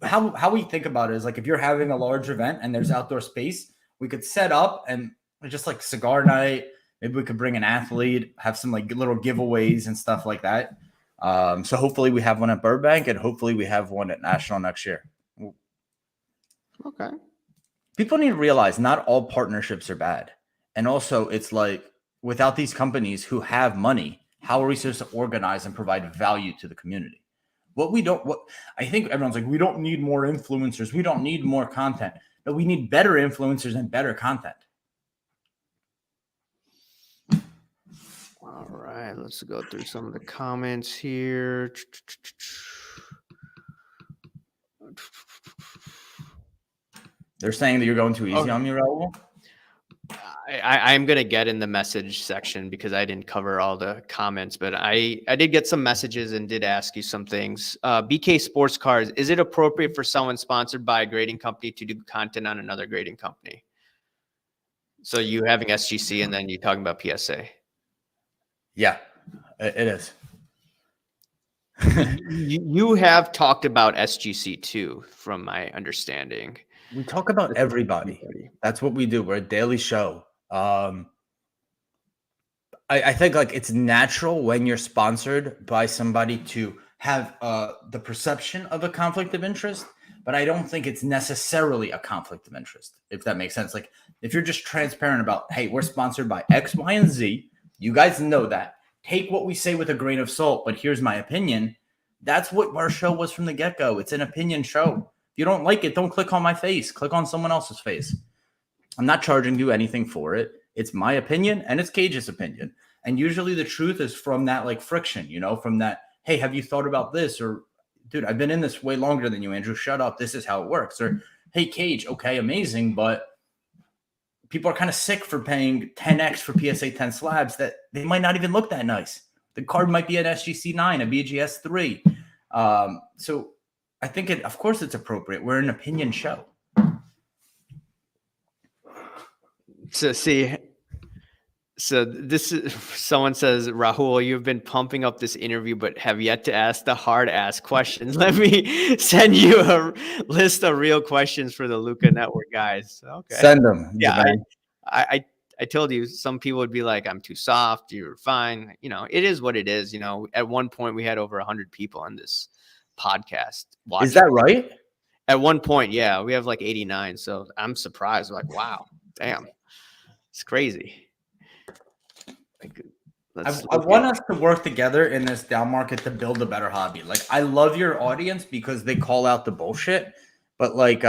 How we think about it is like if you're having a large event and there's outdoor space, we could set up and just like cigar night. Maybe we could bring an athlete, have some like little giveaways and stuff like that. So hopefully we have one at Burbank and hopefully we have one at National next year. Okay. People need to realize not all partnerships are bad. And also it's like without these companies who have money, how are we supposed to organize and provide value to the community? I think everyone's like, we don't need more influencers. We don't need more content. No, we need better influencers and better content. All right, let's go through some of the comments here. They're saying that you're going too easy on me, Raul. I'm going to get in the message section because I didn't cover all the comments, but I did get some messages and did ask you some things. BK Sports Cars, is it appropriate for someone sponsored by a grading company to do content on another grading company? So you having SGC and then you talking about PSA? Yeah, it is. You have talked about SGC too, from my understanding. We talk about everybody. That's what we do. We're a daily show. I think like it's natural when you're sponsored by somebody to have the perception of a conflict of interest, but I don't think it's necessarily a conflict of interest, if that makes sense. Like if you're just transparent about, hey, we're sponsored by X, Y, and Z, you guys know that. Take what we say with a grain of salt, but here's my opinion. That's what our show was from the get-go. It's an opinion show. If you don't like it, don't click on my face. Click on someone else's face. I'm not charging you anything for it. It's my opinion and it's Cage's opinion. And usually the truth is from that like friction, you know, from that, hey, have you thought about this? Or, dude, I've been in this way longer than you, Andrew. Shut up. This is how it works. Or, hey, Cage, okay, amazing, but people are kind of sick for paying 10x for PSA 10 slabs that they might not even look that nice. The card might be an SGC 9, a BGS 3. So I think of course it's appropriate. We're an opinion show. So this is someone says, Rahul, you've been pumping up this interview, but have yet to ask the hard ass questions. Let me send you a list of real questions for the Luca Network guys. Okay. Send them. Yeah. I told you some people would be like, I'm too soft. You're fine. You know, it is what it is. You know, at one point we had over 100 people on this podcast. Is that right? At one point, yeah, we have like 89. So I'm surprised. Like, wow, damn, it's crazy. I want us to work together in this down market to build a better hobby. Like, I love your audience because they call out the bullshit, but like,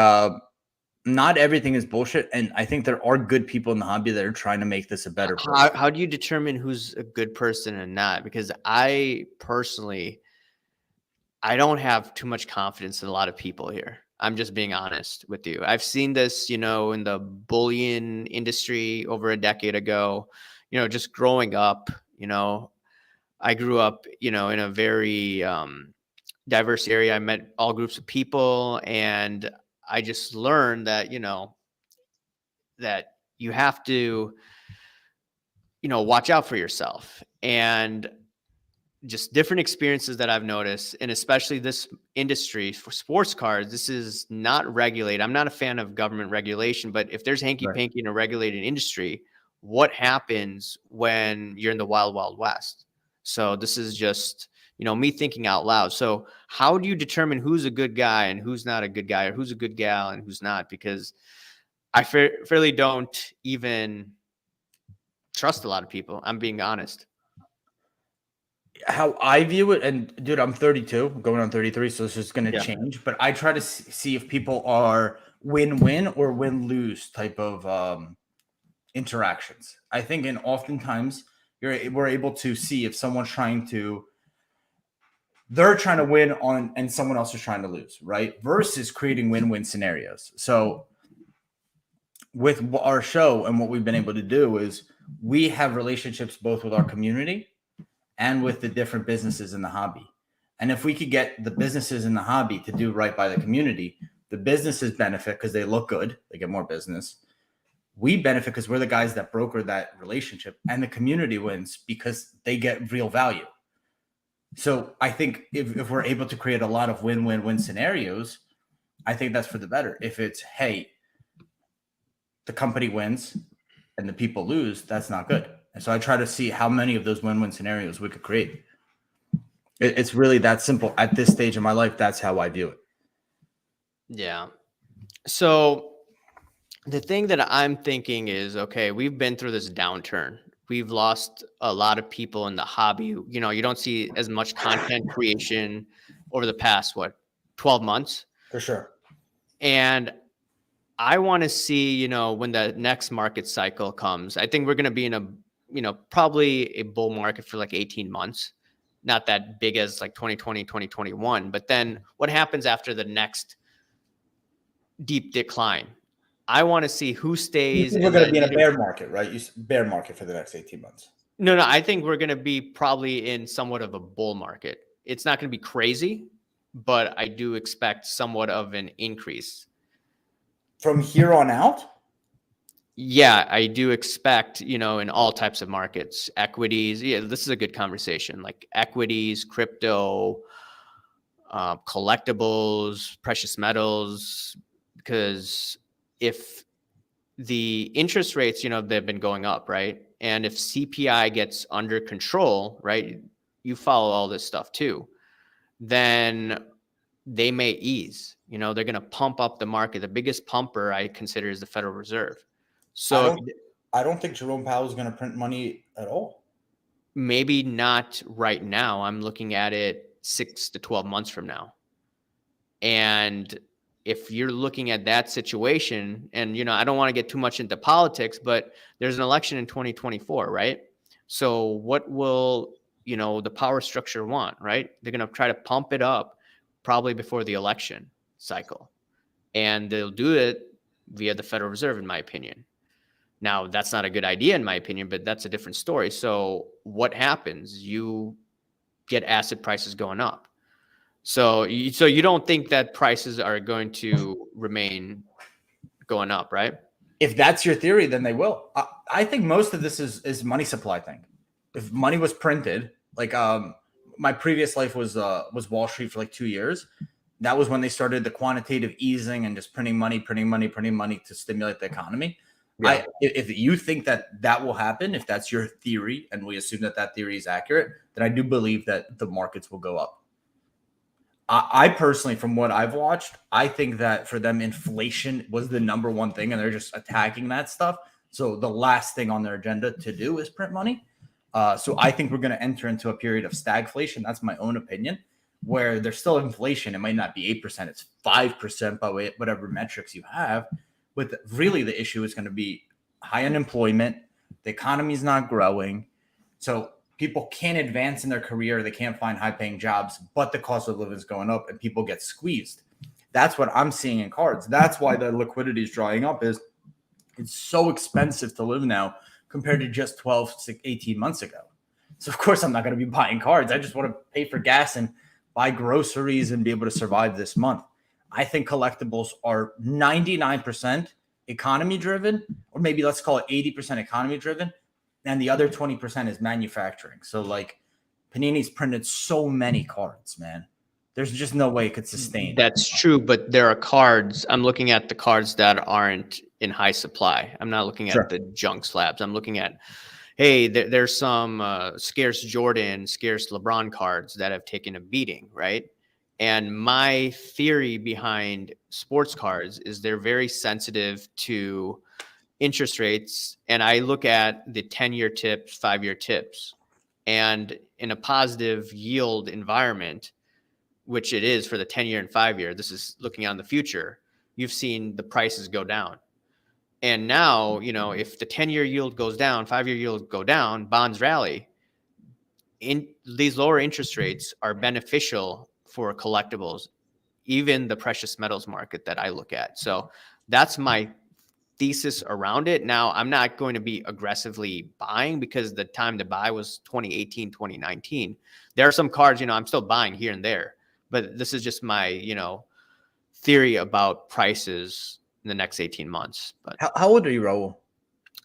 not everything is bullshit. And I think there are good people in the hobby that are trying to make this a better place. How do you determine who's a good person and not? Because I personally, I don't have too much confidence in a lot of people here. I'm just being honest with you. I've seen this, you know, in the bullion industry over a decade ago, you know, just growing up, you know, I grew up, you know, in a very diverse area. I met all groups of people and I just learned that, that you have to, watch out for yourself. And just different experiences that I've noticed, and especially this industry for sports cars, this is not regulated. I'm not a fan of government regulation, but if there's hanky panky in a regulated industry, what happens when you're in the wild, wild west? So this is just, me thinking out loud. So how do you determine who's a good guy and who's not a good guy, or who's a good gal and who's not? Because I fairly don't even trust a lot of people. I'm being honest. How I view it, and dude, I'm 32, going on 33, so this is going to change. But I try to see if people are win-win or win-lose type of interactions. I think, and oftentimes we're able to see if someone's they're trying to win on, and someone else is trying to lose, right? Versus creating win-win scenarios. So with our show and what we've been able to do is we have relationships both with our community and with the different businesses in the hobby. And if we could get the businesses in the hobby to do right by the community, the businesses benefit because they look good, they get more business. We benefit because we're the guys that broker that relationship, and the community wins because they get real value. So I think if we're able to create a lot of win-win-win scenarios, I think that's for the better. If it's, hey, the company wins and the people lose, that's not good. And so I try to see how many of those win-win scenarios we could create. It's really that simple. At this stage of my life, that's how I view it. Yeah. So the thing that I'm thinking is, okay, we've been through this downturn. We've lost a lot of people in the hobby. You don't see as much content creation over the past, 12 months? For sure. And I want to see, when the next market cycle comes, I think we're going to be in a, probably a bull market for like 18 months. Not that big as like 2020, 2021. But then what happens after the next deep decline? I want to see who stays. We're going to be in a bear market, right? Bear market for the next 18 months. No, I think we're going to be probably in somewhat of a bull market. It's not going to be crazy, but I do expect somewhat of an increase. From here on out? Yeah, I do expect, in all types of markets, equities. Yeah, this is a good conversation, like equities, crypto, collectibles, precious metals, because if the interest rates, they've been going up, right? And if CPI gets under control, right, you follow all this stuff too, then they may ease. They're going to pump up the market. The biggest pumper I consider is the Federal Reserve. So I don't think Jerome Powell is going to print money at all. Maybe not right now. I'm looking at it 6 to 12 months from now. And if you're looking at that situation, and, I don't want to get too much into politics, but there's an election in 2024, right? So what will, the power structure want, right? They're going to try to pump it up probably before the election cycle. And they'll do it via the Federal Reserve, in my opinion. Now, that's not a good idea, in my opinion, but that's a different story. So what happens? You get asset prices going up. So you don't think that prices are going to remain going up, right? If that's your theory, then they will. I think most of this is money supply thing. If money was printed, like my previous life was Wall Street for like 2 years. That was when they started the quantitative easing and just printing money to stimulate the economy. Yeah. If you think that will happen, if that's your theory, and we assume that theory is accurate, then I do believe that the markets will go up. I personally, from what I've watched, I think that for them, inflation was the number one thing, and they're just attacking that stuff. So the last thing on their agenda to do is print money. So I think we're going to enter into a period of stagflation. That's my own opinion, where there's still inflation. It might not be 8%. It's 5% by whatever metrics you have. But really, the issue is going to be high unemployment. The economy is not growing. So people can't advance in their career. They can't find high-paying jobs, but the cost of living is going up and people get squeezed. That's what I'm seeing in cards. That's why the liquidity is drying up. Is it's so expensive to live now compared to just 12, 18 months ago. So, of course, I'm not going to be buying cards. I just want to pay for gas and buy groceries and be able to survive this month. I think collectibles are 99% economy driven, or maybe let's call it 80% economy driven, and the other 20% is manufacturing. So like Panini's printed so many cards, man. There's just no way it could sustain. That's true, but there are cards. I'm looking at the cards that aren't in high supply. I'm not looking at the junk slabs. I'm looking at, hey, there's some scarce Jordan, scarce LeBron cards that have taken a beating, right? And my theory behind sports cards is they're very sensitive to interest rates. And I look at the 10-year tips, 5-year tips, and in a positive yield environment, which it is for the 10-year and 5-year, this is looking on the future, you've seen the prices go down. And now, if the 10-year yield goes down, 5-year yield go down, bonds rally. In these lower interest rates are beneficial for collectibles, even the precious metals market that I look at. So that's my thesis around it. Now, I'm not going to be aggressively buying because the time to buy was 2018, 2019. There are some cards, I'm still buying here and there, but this is just my, theory about prices in the next 18 months. But how old are you, Raul?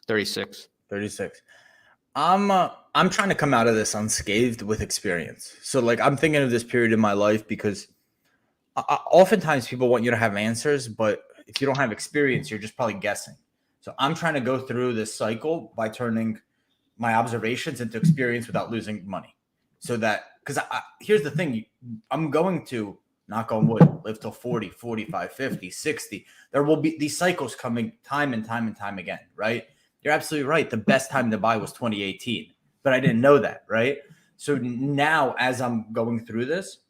36. 36. I'm trying to come out of this unscathed with experience. So like I'm thinking of this period in my life because oftentimes people want you to have answers, but if you don't have experience, you're just probably guessing. So I'm trying to go through this cycle by turning my observations into experience without losing money. So that, because here's the thing, I'm going to, knock on wood, live till 40, 45, 50, 60. There will be these cycles coming time and time and time again, right? You're absolutely right. The best time to buy was 2018, but I didn't know that, right? So now as I'm going through this,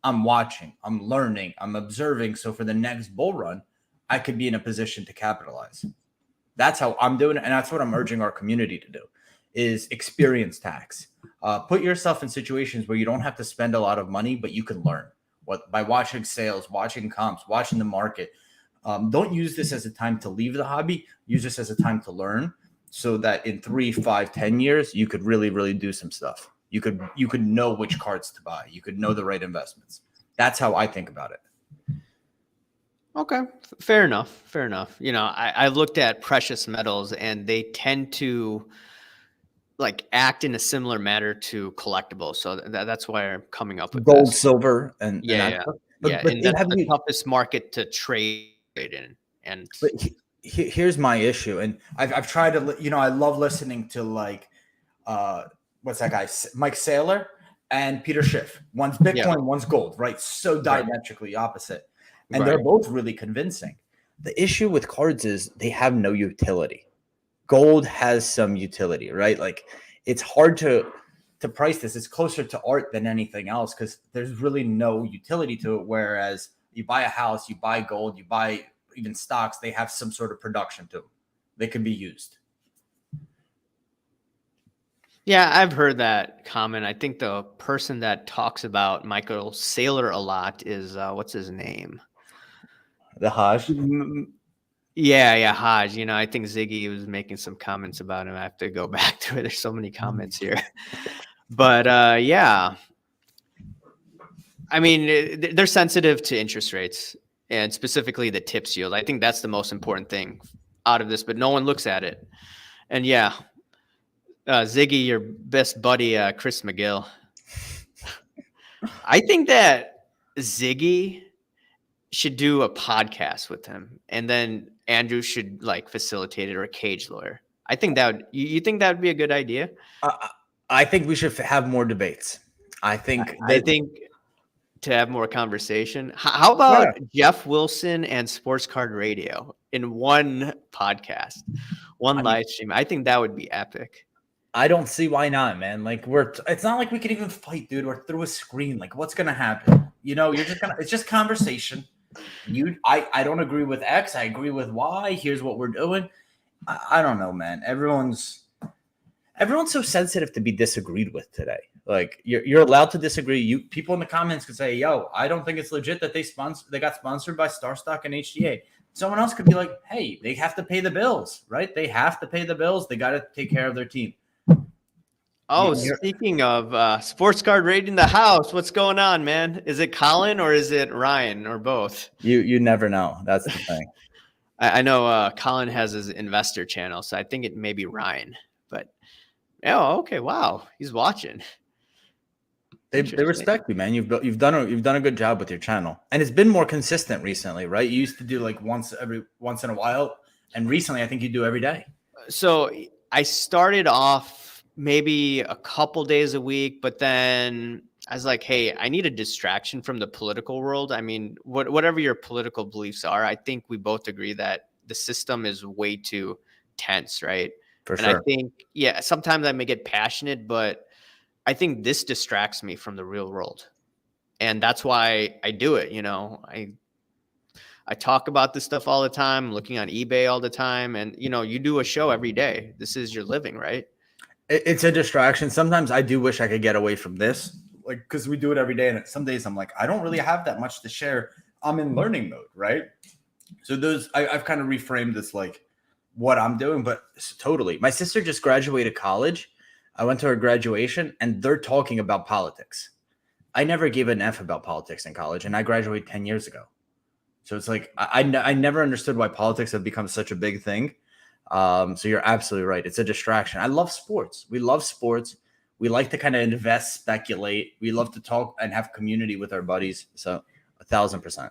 I'm watching, I'm learning, I'm observing. So for the next bull run, I could be in a position to capitalize. That's how I'm doing it. And that's what I'm urging our community to do is experience tax. Put yourself in situations where you don't have to spend a lot of money, but you can learn by watching sales, watching comps, watching the market. Don't use this as a time to leave the hobby. Use this as a time to learn so that in 3, 5, 10 years, you could really, really do some stuff. You could know which cards to buy. You could know the right investments. That's how I think about it. Okay. Fair enough. Fair enough. I've looked at precious metals and they tend to like act in a similar manner to collectibles. So that's why I'm coming up with gold, this. silver, and But and that's the toughest market to trade in. And but here's my issue, and I've tried to, I love listening to like what's that guy, Mike Saylor and Peter Schiff. One's Bitcoin, one's gold, right? So diametrically opposite, and they're both really convincing. The issue with cards is they have no utility. Gold has some utility, right? Like it's hard to price this. It's closer to art than anything else because there's really no utility to it. Whereas you buy a house, you buy gold, you buy even stocks, they have some sort of production to them. They can be used. Yeah, I've heard that comment. I think the person that talks about Michael Saylor a lot is what's his name? The Haj. Yeah, Haj. I think Ziggy was making some comments about him. I have to go back to it. There's so many comments here. But yeah, I mean, they're sensitive to interest rates and specifically the tips yield. I think that's the most important thing out of this, but no one looks at it. And yeah, Ziggy, your best buddy, Chris McGill. I think that Ziggy should do a podcast with him, and then Andrew should like facilitate it, or a cage lawyer. I think that would. You think that would be a good idea? I think we should have more debates. I think to have more conversation. How about Jeff Wilson and Sports Card Radio in one podcast, live stream? I think that would be epic. I don't see why not, man. Like it's not like we could even fight, dude. We're through a screen. Like what's gonna happen? You're just it's just conversation. I don't agree with X. I agree with Y. Here's what we're doing. I don't know, man. Everyone's so sensitive to be disagreed with today. Like you're allowed to disagree. People in the comments could say, "Yo, I don't think it's legit that they got sponsored by StarStock and HGA." Someone else could be like, "Hey, they have to pay the bills, right? They have to pay the bills. They got to take care of their team." Oh, speaking of sports card rating the house, what's going on, man? Is it Colin or is it Ryan or both? You never know. That's the thing. I know Colin has his investor channel, so I think it may be Ryan. But oh, okay, wow, he's watching. They respect you, man. You've done a good job with your channel, and it's been more consistent recently, right? You used to do like once in a while, and recently I think you do every day. So I started off maybe a couple days a week, but then I was like, hey, I need a distraction from the political world. I mean, whatever your political beliefs are, I think we both agree that the system is way too tense, right? For And sure. I think, yeah, sometimes I may get passionate, but I think this distracts me from the real world. And that's why I do it. I talk about this stuff all the time, looking on eBay all the time. And, you do a show every day. This is your living, right? It's a distraction. Sometimes I do wish I could get away from this, like, because we do it every day. And some days I'm like, I don't really have that much to share. I'm in learning mode, right? So I've kind of reframed this, like, what I'm doing, but totally. My sister just graduated college. I went to her graduation and they're talking about politics. I never gave an F about politics in college, and I graduated 10 years ago. So it's like I never understood why politics have become such a big thing. So you're absolutely right. It's a distraction. I love sports. We love sports. We like to kind of invest, speculate. We love to talk and have community with our buddies. So 1,000%.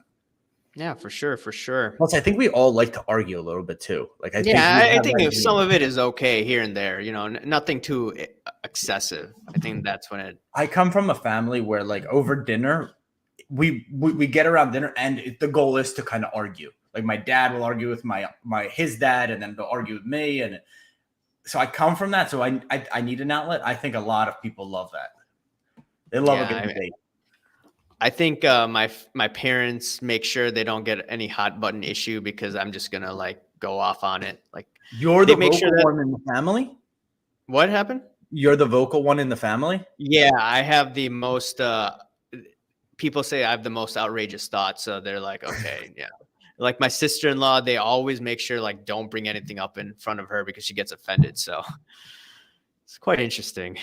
Yeah, for sure, for sure. Plus, I think we all like to argue a little bit too. Like, I think if some of it is okay here and there, nothing too excessive. I think that's when it. I come from a family where, like, over dinner, we get around dinner and the goal is to kind of argue. Like, my dad will argue with his dad, and then they'll argue with me, and so I come from that. So I need an outlet. I think a lot of people love that. They love a good debate. I think my parents make sure they don't get any hot button issue because I'm just gonna like go off on it. Like, you're the vocal one in the family. What happened? You're the vocal one in the family. Yeah, I have the most. People say I have the most outrageous thoughts, so they're like, okay, yeah. Like my sister-in-law, they always make sure like don't bring anything up in front of her because she gets offended. So it's quite interesting.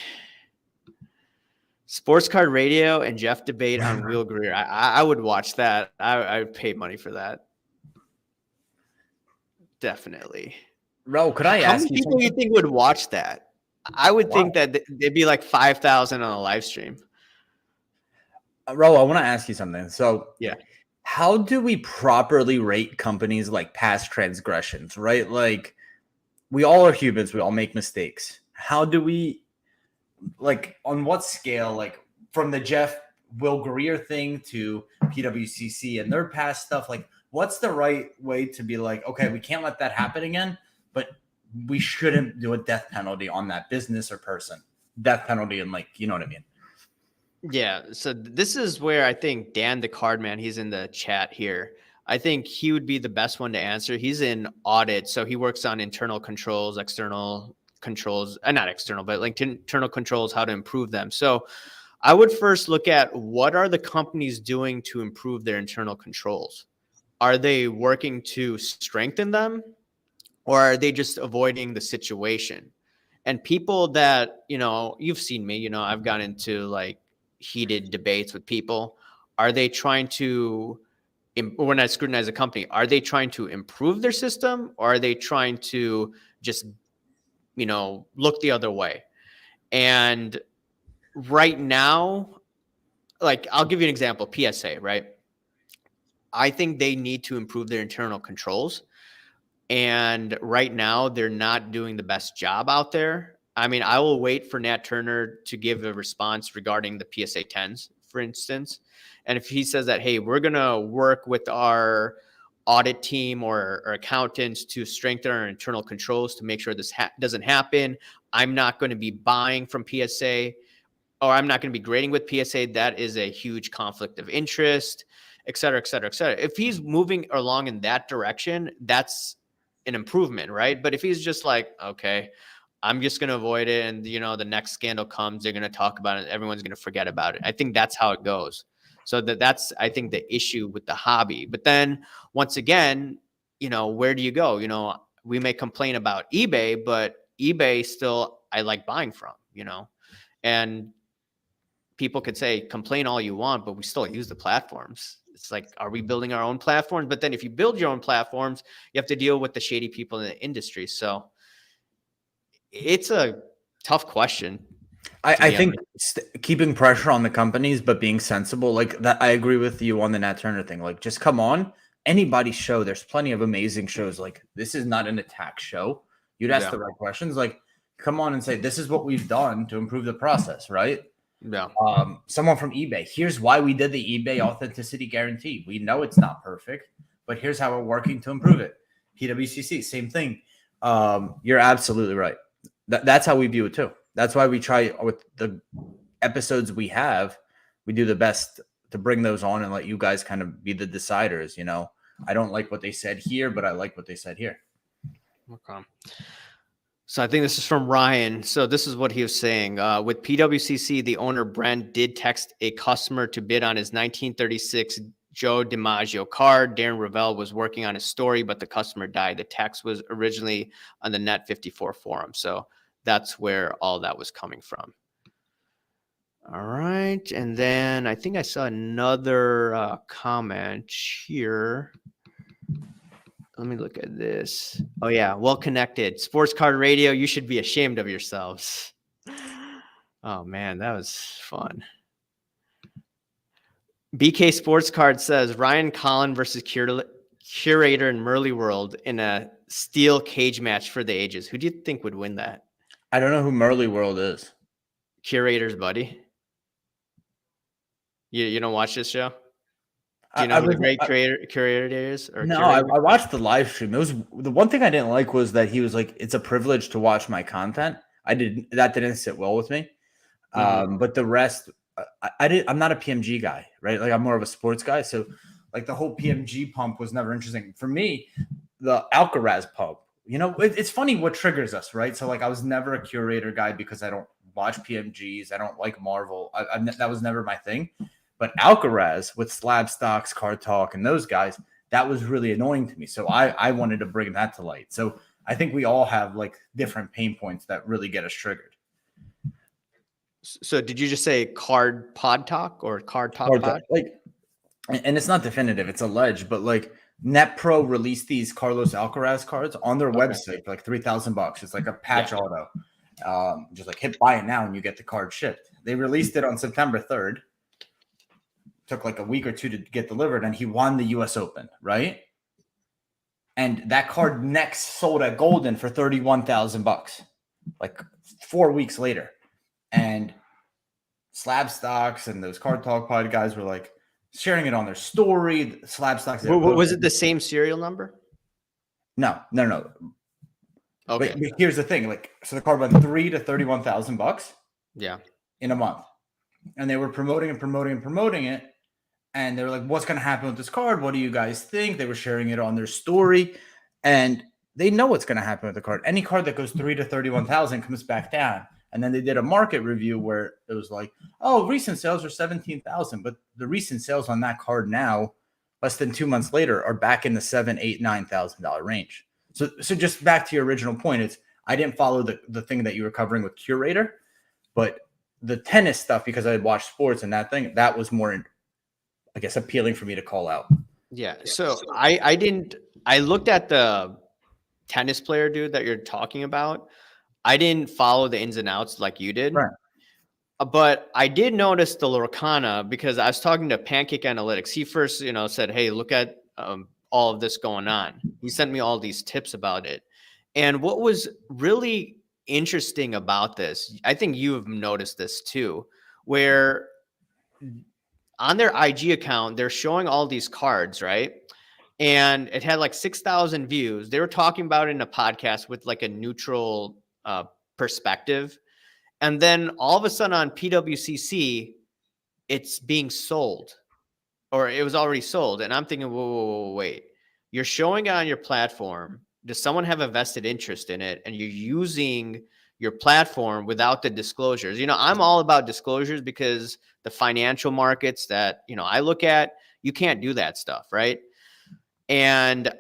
Sports Card Radio and Jeff debate on Will Greer. I would watch that. I would pay money for that. Definitely. Ro, could I ask how many people you think would watch that? I would think that there'd be like 5,000 on a live stream. Ro, I want to ask you something. So yeah, how do we properly rate companies like past transgressions, right? Like, we all are humans. We all make mistakes. How do we, like, on what scale, like from the Will Greer thing to PWCC and their past stuff, like, what's the right way to be like, okay, we can't let that happen again, but we shouldn't do a death penalty on that business or person. Death penalty, and, like, you know what I mean? Yeah. So this is where I think Dan the Card Man, he's in the chat here. I think he would be the best one to answer. He's in audit, so he works on internal controls, external controls, not external, but like internal controls, how to improve them. So I would first look at what are the companies doing to improve their internal controls? Are they working to strengthen them, or are they just avoiding the situation? And people that, you've seen me, I've gone into like heated debates with people. Are they trying to, when I scrutinize a company, are they trying to improve their system, or are they trying to just, look the other way? And right now, like, I'll give you an example, PSA, right? I think they need to improve their internal controls. And right now, they're not doing the best job out there. I mean, I will wait for Nat Turner to give a response regarding the PSA 10s, for instance. And if he says that, hey, we're going to work with our audit team or accountants to strengthen our internal controls to make sure this doesn't happen, I'm not going to be buying from PSA, or I'm not going to be grading with PSA. That is a huge conflict of interest, et cetera, et cetera, et cetera. If he's moving along in that direction, that's an improvement, right? But if he's just like, okay, I'm just going to avoid it, and the next scandal comes, they're going to talk about it, everyone's going to forget about it. I think that's how it goes. So that's, I think, the issue with the hobby. But then once again, where do you go? We may complain about eBay, but eBay still I like buying from, And people could say, complain all you want, but we still use the platforms. It's like, are we building our own platforms? But then if you build your own platforms, you have to deal with the shady people in the industry. So it's a tough question. I think keeping pressure on the companies, but being sensible, like that. I agree with you on the Nat Turner thing. Like, just come on, anybody's show. There's plenty of amazing shows. Like, this is not an attack show. You'd ask the right questions. Like, come on and say, this is what we've done to improve the process, right? Yeah. Someone from eBay. Here's why we did the eBay authenticity guarantee. We know it's not perfect, but here's how we're working to improve it. PWCC, same thing. You're absolutely right. That's how we view it too. That's why we try with the episodes we have, we do the best to bring those on and let you guys kind of be the deciders. You know, I don't like what they said here, but I like what they said here. Okay. So I think this is from Ryan. So this is what he was saying. With PWCC, the owner, Brent, did text a customer to bid on his 1936 Joe DiMaggio card. Darren Ravel was working on his story, but the customer died. The text was originally on the Net 54 forum. So that's where all that was coming from. All right. And then I think I saw another comment here. Let me look at this. Oh, yeah. Well connected. Sports Card Radio. You should be ashamed of yourselves. Oh, man. That was fun. BK Sports Card says Ryan Collin versus Curator in Murley World in a steel cage match for the ages. Who do you think would win that? I don't know who Murley World is. Curator's buddy. You don't watch this show? Do you know who the great curator is? Or no, I watched the live stream. It was the one thing I didn't like was that he was like, "It's a privilege to watch my content." That didn't sit well with me. But the rest, I'm not a PMG guy, right? Like, I'm more of a sports guy. So like the whole PMG pump was never interesting for me. The Alcaraz pump, you know, it's funny what triggers us, right? So like I was never a curator guy because I don't watch PMGs. I don't like Marvel. That was never my thing. But Alcaraz with Slab Stocks, Card Talk, and those guys, that was really annoying to me. So I wanted to bring that to light. So I think we all have like different pain points that really get us triggered. So did you just say Card Pod Talk or Card Talk Pod? Like, and it's not definitive, it's alleged, but like NetPro released these Carlos Alcaraz cards on their website for like $3,000. It's like a patch auto. Just like hit buy it now and you get the card shipped. They released it on September 3rd. Took like a week or two to get delivered, and he won the US Open, right? And that card next sold at Golden for $31,000, like 4 weeks later. And Slab Stocks and those Card Talk Pod guys were like sharing it on their story. Slab Stocks. Was it the same serial number? No. Okay. But here's the thing: like, so the card went $3,000 to $31,000. Yeah. In a month, and they were promoting it. And they were like, what's going to happen with this card? What do you guys think? They were sharing it on their story. And they know what's going to happen with the card. Any card that goes $3,000 to $31,000 comes back down. And then they did a market review where it was like, oh, recent sales are $17,000. But the recent sales on that card now, less than 2 months later, are back in the $7,000, $8,000, $9,000 range. So just back to your original point, it's I didn't follow the thing that you were covering with Curator, but the tennis stuff, because I had watched sports and that was more, I guess, appealing for me to call out. Yeah. So I looked at the tennis player dude that you're talking about. I didn't follow the ins and outs like you did. Right. But I did notice the Lorcana because I was talking to Pancake Analytics. He first, said, hey, look at all of this going on. He sent me all these tips about it. And what was really interesting about this, I think you have noticed this too, where on their IG account, they're showing all these cards, right? And it had like 6,000 views. They were talking about it in a podcast with like a neutral perspective. And then all of a sudden on PWCC, it's being sold, or it was already sold. And I'm thinking, whoa, wait. You're showing it on your platform. Does someone have a vested interest in it? And you're using your platform without the disclosures. I'm all about disclosures because the financial markets that, I look at, you can't do that stuff, right? And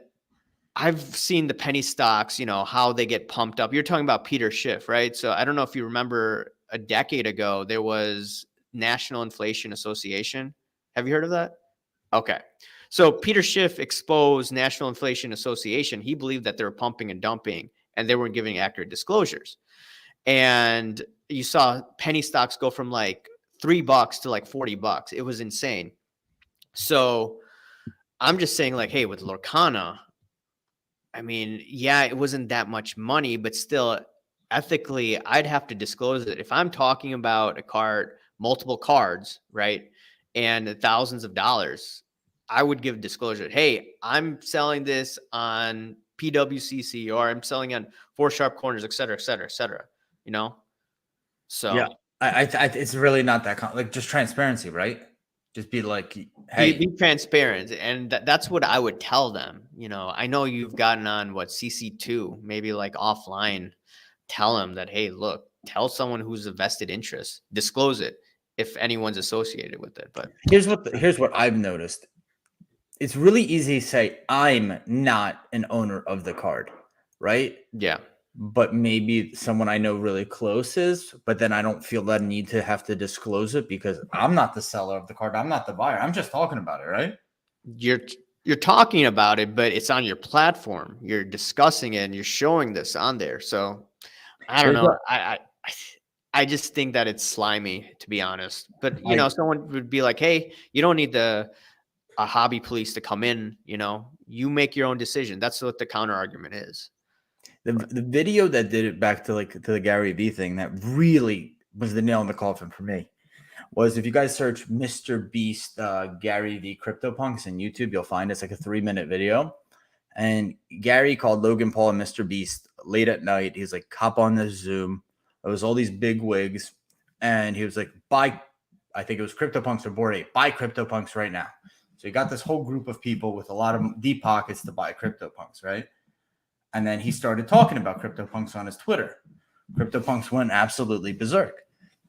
I've seen the penny stocks, how they get pumped up. You're talking about Peter Schiff, right? So I don't know if you remember a decade ago, there was National Inflation Association. Have you heard of that? Okay. So Peter Schiff exposed National Inflation Association. He believed that they were pumping and dumping and they weren't giving accurate disclosures. And you saw penny stocks go from like $3 to like $40. It was insane. So I'm just saying, like, hey, with Lorcana, I mean, yeah, it wasn't that much money, but still, ethically, I'd have to disclose it. If I'm talking about a card, multiple cards, right, and thousands of dollars, I would give disclosure. Hey, I'm selling this on PWCC, or I'm selling on Four Sharp Corners, et cetera, et cetera, et cetera. You know, so Yeah, it's really not that like just transparency, right? Just be like, hey, be transparent, and that's what I would tell them. You know, I know you've gotten on what CC2, maybe like offline. Tell them that, hey, look, tell someone who's a vested interest, disclose it if anyone's associated with it. But here's what I've noticed. It's really easy to say I'm not an owner of the card, right? yeah, but maybe someone I know really close is, but then I don't feel that need to have to disclose it because I'm not the seller of the card. I'm not the buyer. I'm just talking about it, right? you're talking about it, but it's on your platform. You're discussing it and you're showing this on there. So I don't know. I just think that it's slimy, to be honest. But you know, someone would be like, hey, you don't need a hobby police to come in. You know, you make your own decision. That's what the counter argument is. The video that did it back to the Gary Vee thing that really was the nail in the coffin for me was if you guys search Mr. Beast Gary Vee CryptoPunks in YouTube, you'll find it's like a 3-minute video. And Gary called Logan Paul and Mr. Beast late at night. He's like, hop on this Zoom. It was all these big wigs. And he was like, buy, I think it was CryptoPunks or Bored Ape, buy CryptoPunks right now. So you got this whole group of people with a lot of deep pockets to buy CryptoPunks, right? And then he started talking about CryptoPunks on his Twitter. CryptoPunks went absolutely berserk.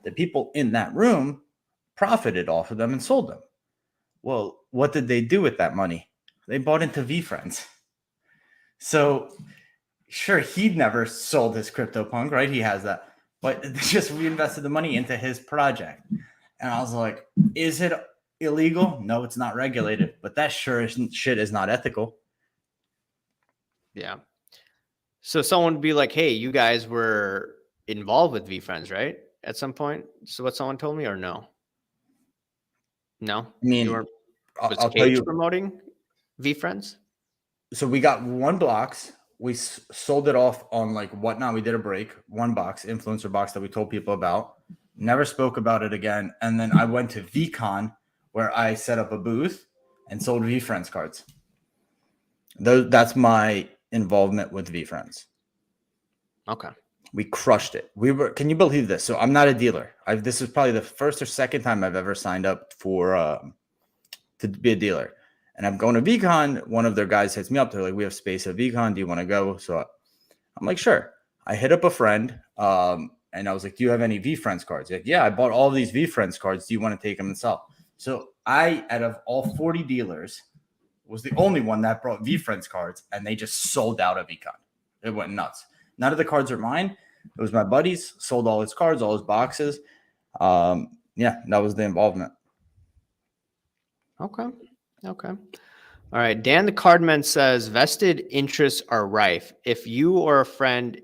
The people in that room profited off of them and sold them. Well, what did they do with that money? They bought into VeeFriends. So, sure, he'd never sold his CryptoPunk, right? He has that. But they just reinvested the money into his project. And I was like, is it illegal? No, it's not regulated. But that sure shit is not ethical. Yeah. So someone would be like, hey, you guys were involved with VeeFriends, right? At some point. So what someone told me, or no? No? I mean, was I'll Cage tell you, promoting VeeFriends? So we got 1 box. We sold it off on like Whatnot. We did a break, 1 box, influencer box that we told people about. Never spoke about it again. And then I went to VCon where I set up a booth and sold VeeFriends cards. That's my involvement with VeeFriends. Okay. We crushed it. Can you believe this? So I'm not a dealer. This is probably the first or second time I've ever signed up for to be a dealer. And I'm going to VCon. One of their guys hits me up. They're like, we have space at VCon. Do you want to go? So I'm like, sure. I hit up a friend. And I was like, do you have any VeeFriends cards? He's like, yeah, I bought all these VeeFriends cards. Do you want to take them and sell? So I, out of all 40 dealers, was the only one that brought VeeFriends cards. And they just sold out of VCon. It went nuts. None of the cards are mine. It was my buddy's. Sold all his cards, all his boxes. Yeah, that was the involvement. Okay. All right. Dan the Cardman says vested interests are rife. If you or a friend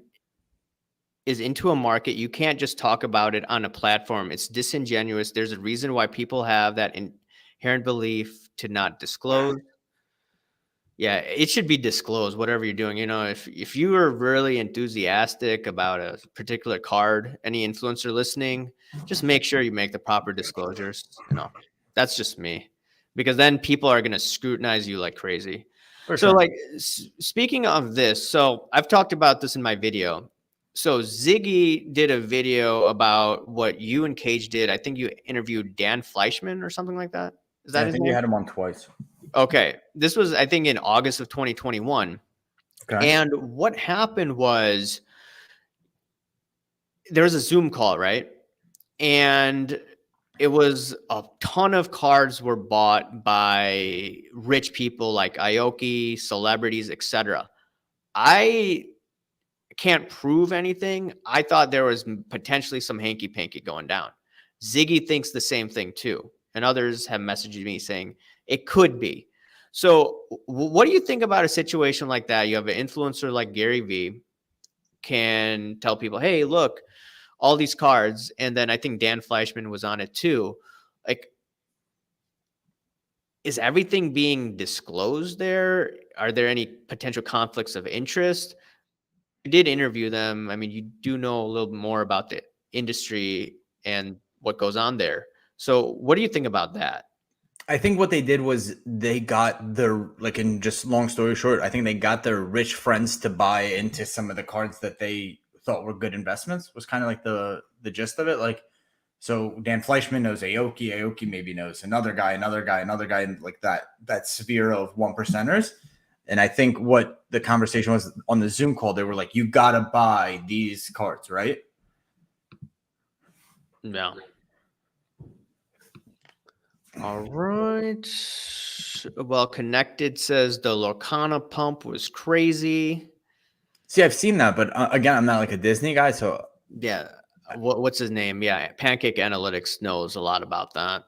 is into a market, you can't just talk about it on a platform. It's disingenuous. There's a reason why people have that inherent belief to not disclose. Yeah, it should be disclosed, whatever you're doing. You know, if you are really enthusiastic about a particular card, any influencer listening, just make sure you make the proper disclosures. You know, that's just me. Because then people are going to scrutinize you like crazy. So like speaking of this, so I've talked about this in my video. So Ziggy did a video about what you and Cage did. I think you interviewed Dan Fleischman or something like that. Is that I think you had him on twice. Okay. This was, I think, in August of 2021. Okay. And what happened was there was a Zoom call, right? And it was a ton of cards were bought by rich people like Aoki, celebrities, etc. I can't prove anything. I thought there was potentially some hanky panky going down. Ziggy thinks the same thing too. And others have messaged me saying it could be. So what do you think about a situation like that? You have an influencer like Gary Vee can tell people, hey, look, all these cards. And then I think Dan Fleischman was on it too. Like, is everything being disclosed there? Are there any potential conflicts of interest? You did interview them. I mean, you do know a little more about the industry and what goes on there. So what do you think about that? I think what they did was they got their, like, in just long story short, I think they got their rich friends to buy into some of the cards that they thought were good investments, was kind of like the gist of it. Like, so Dan Fleischman knows Aoki. Aoki maybe knows another guy, and like that sphere of one percenters. And I think what the conversation was on the Zoom call, they were like, you got to buy these cards, right? No. All right. Well, Connected says the Lorcana pump was crazy. See, I've seen that, but again, I'm not like a Disney guy, so yeah. What's his name? Yeah, Pancake Analytics knows a lot about that.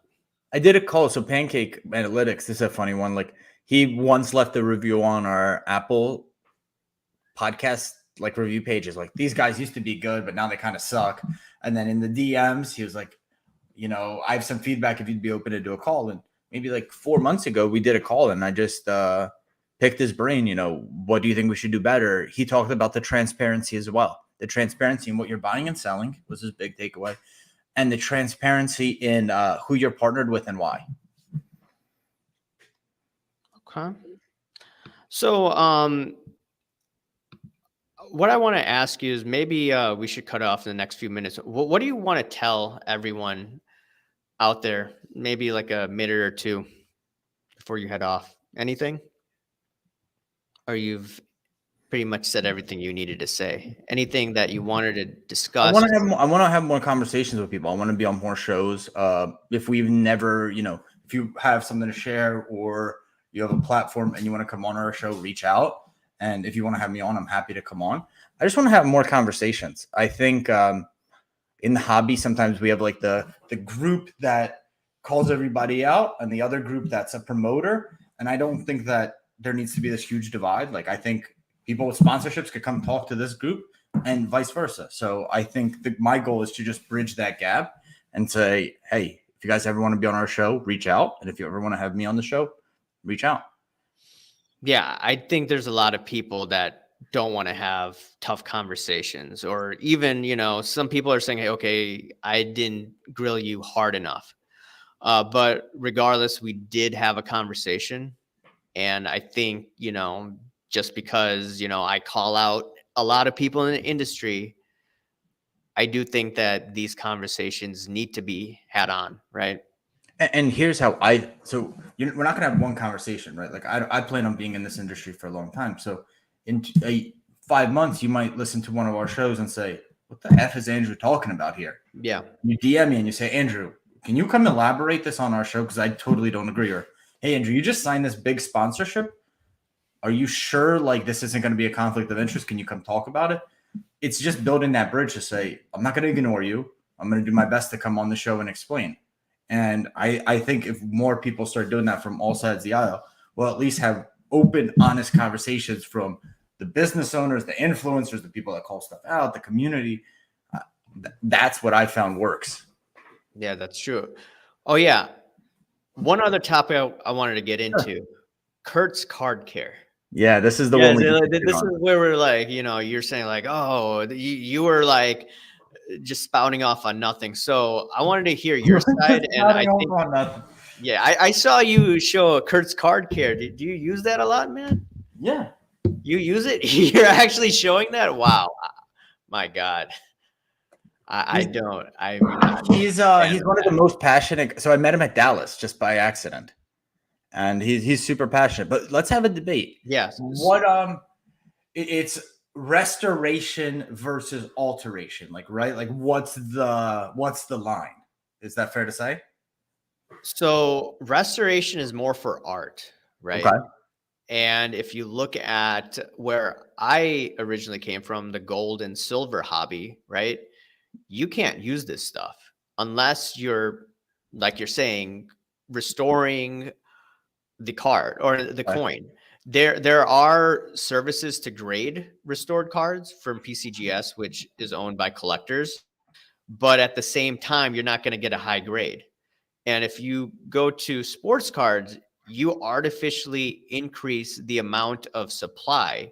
I did a call. So Pancake Analytics, this is a funny one. Like, he once left a review on our Apple podcast, like, review pages. Like, these guys used to be good, but now they kind of suck. And then in the DMs, he was like, I have some feedback if you'd be open to do a call. And maybe like 4 months ago, we did a call, and I just picked his brain. What do you think we should do better? He talked about the transparency as well. The transparency in what you're buying and selling was his big takeaway. And the transparency in who you're partnered with and why. Okay. So what I want to ask you is maybe we should cut off in the next few minutes. What do you want to tell everyone out there? Maybe like a minute or two before you head off. Anything? Or you've pretty much said everything you needed to say. Anything that you wanted to discuss? I want to have more conversations with people. I want to be on more shows. If we've never, if you have something to share or you have a platform and you want to come on our show, reach out. And if you want to have me on, I'm happy to come on. I just want to have more conversations. I think in the hobby, sometimes we have like the group that calls everybody out and the other group that's a promoter. And I don't think that there needs to be this huge divide. Like, I think people with sponsorships could come talk to this group and vice versa. So I think my goal is to just bridge that gap and say, hey, if you guys ever want to be on our show, reach out. And if you ever want to have me on the show, reach out. Yeah, I think there's a lot of people that don't want to have tough conversations, or even, some people are saying, hey, okay, I didn't grill you hard enough. But regardless, we did have a conversation. And I think, just because, I call out a lot of people in the industry, I do think that these conversations need to be had on, right? And here's how we're not going to have one conversation, right? Like, I plan on being in this industry for a long time. So in 5 months, you might listen to one of our shows and say, what the F is Andrew talking about here? Yeah. You DM me and you say, Andrew, can you come elaborate this on our show? Because I totally don't agree. Or, hey, Andrew, you just signed this big sponsorship. Are you sure, like, this isn't going to be a conflict of interest? Can you come talk about it? It's just building that bridge to say, I'm not going to ignore you. I'm going to do my best to come on the show and explain. And I think if more people start doing that from all sides of the aisle, we'll at least have open, honest conversations from the business owners, the influencers, the people that call stuff out, the community. That's what I found works. Yeah, that's true. Oh, yeah. One other topic I wanted to get into, Kurt's Card Care. Yeah, this is the one. This is where we're like, you're saying like, oh, you were like just spouting off on nothing. So I wanted to hear your side. And I think, I saw you show Kurt's Card Care. Do you use that a lot, man? Yeah. You use it? You're actually showing that? Wow. My God. I don't. He's one of the most passionate. So I met him at Dallas just by accident. And he's super passionate. But let's have a debate. Yes. It's restoration versus alteration, like, right? Like, what's the line? Is that fair to say? So restoration is more for art, right? Okay. And if you look at where I originally came from, the gold and silver hobby, right? You can't use this stuff unless you're, like you're saying, restoring the card or the Okay. coin. There are services to grade restored cards from PCGS, which is owned by collectors, but at the same time, you're not going to get a high grade. And if you go to sports cards, you artificially increase the amount of supply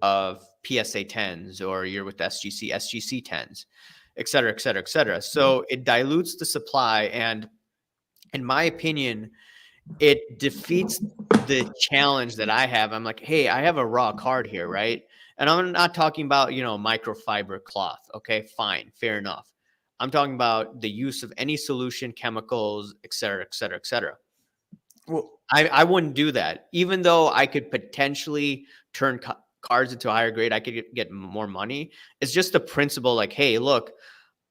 of PSA 10s, or you're with SGC 10s, et cetera, et cetera, et cetera. So it dilutes the supply. And in my opinion, it defeats the challenge that I have. I'm like, hey, I have a raw card here, right? And I'm not talking about, microfiber cloth. Okay, fine, fair enough. I'm talking about the use of any solution, chemicals, et cetera, et cetera, et cetera. Well, I wouldn't do that. Even though I could potentially turn cards into a higher grade, I could get more money. It's just the principle like, hey, look,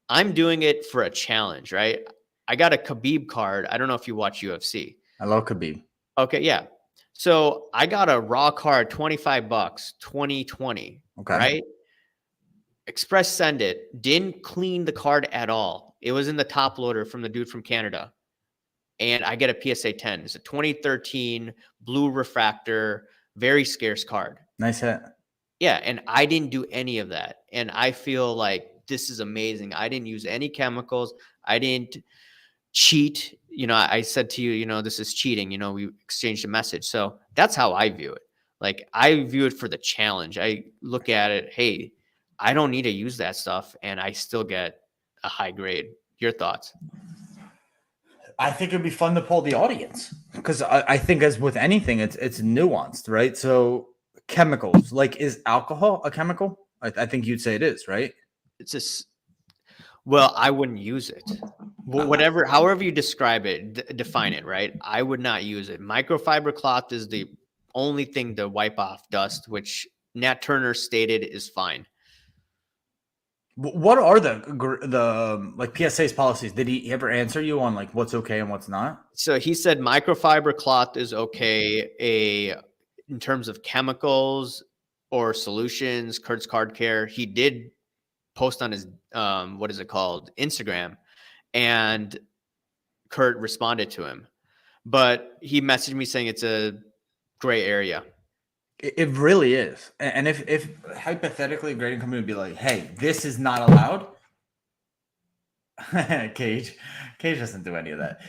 I'm doing it for a challenge, right? I got a Khabib card. I don't know if you watch UFC. I love Khabib. Okay, yeah. So I got a raw card, $25, 2020, Okay. right? Express send it. Didn't clean the card at all. It was in the top loader from the dude from Canada. And I get a PSA 10. It's a 2013 blue refractor, very scarce card. Nice hit. Yeah, and I didn't do any of that. And I feel like this is amazing. I didn't use any chemicals. I didn't cheat. I said to you, this is cheating. We exchanged a message. So that's how I view it. Like, I view it for the challenge. I look at it, hey, I don't need to use that stuff, and I still get a high grade. Your thoughts? I think it'd be fun to poll the audience, because I think, as with anything, it's nuanced, right? So chemicals, like, is alcohol a chemical? I think you'd say it is, right? It's just, well, I wouldn't use it. Whatever, however you describe it, define it, right? I would not use it. Microfiber cloth is the only thing to wipe off dust, which Nat Turner stated is fine. What are the like PSA's policies? Did he ever answer you on like what's okay and what's not? So he said microfiber cloth is okay. In terms of chemicals or solutions, Kurt's Card Care, he did post on his what is it called, Instagram, and Kurt responded to him, but he messaged me saying it's a gray area. It really is. And if hypothetically a grading company would be like, hey, this is not allowed. Cage doesn't do any of that.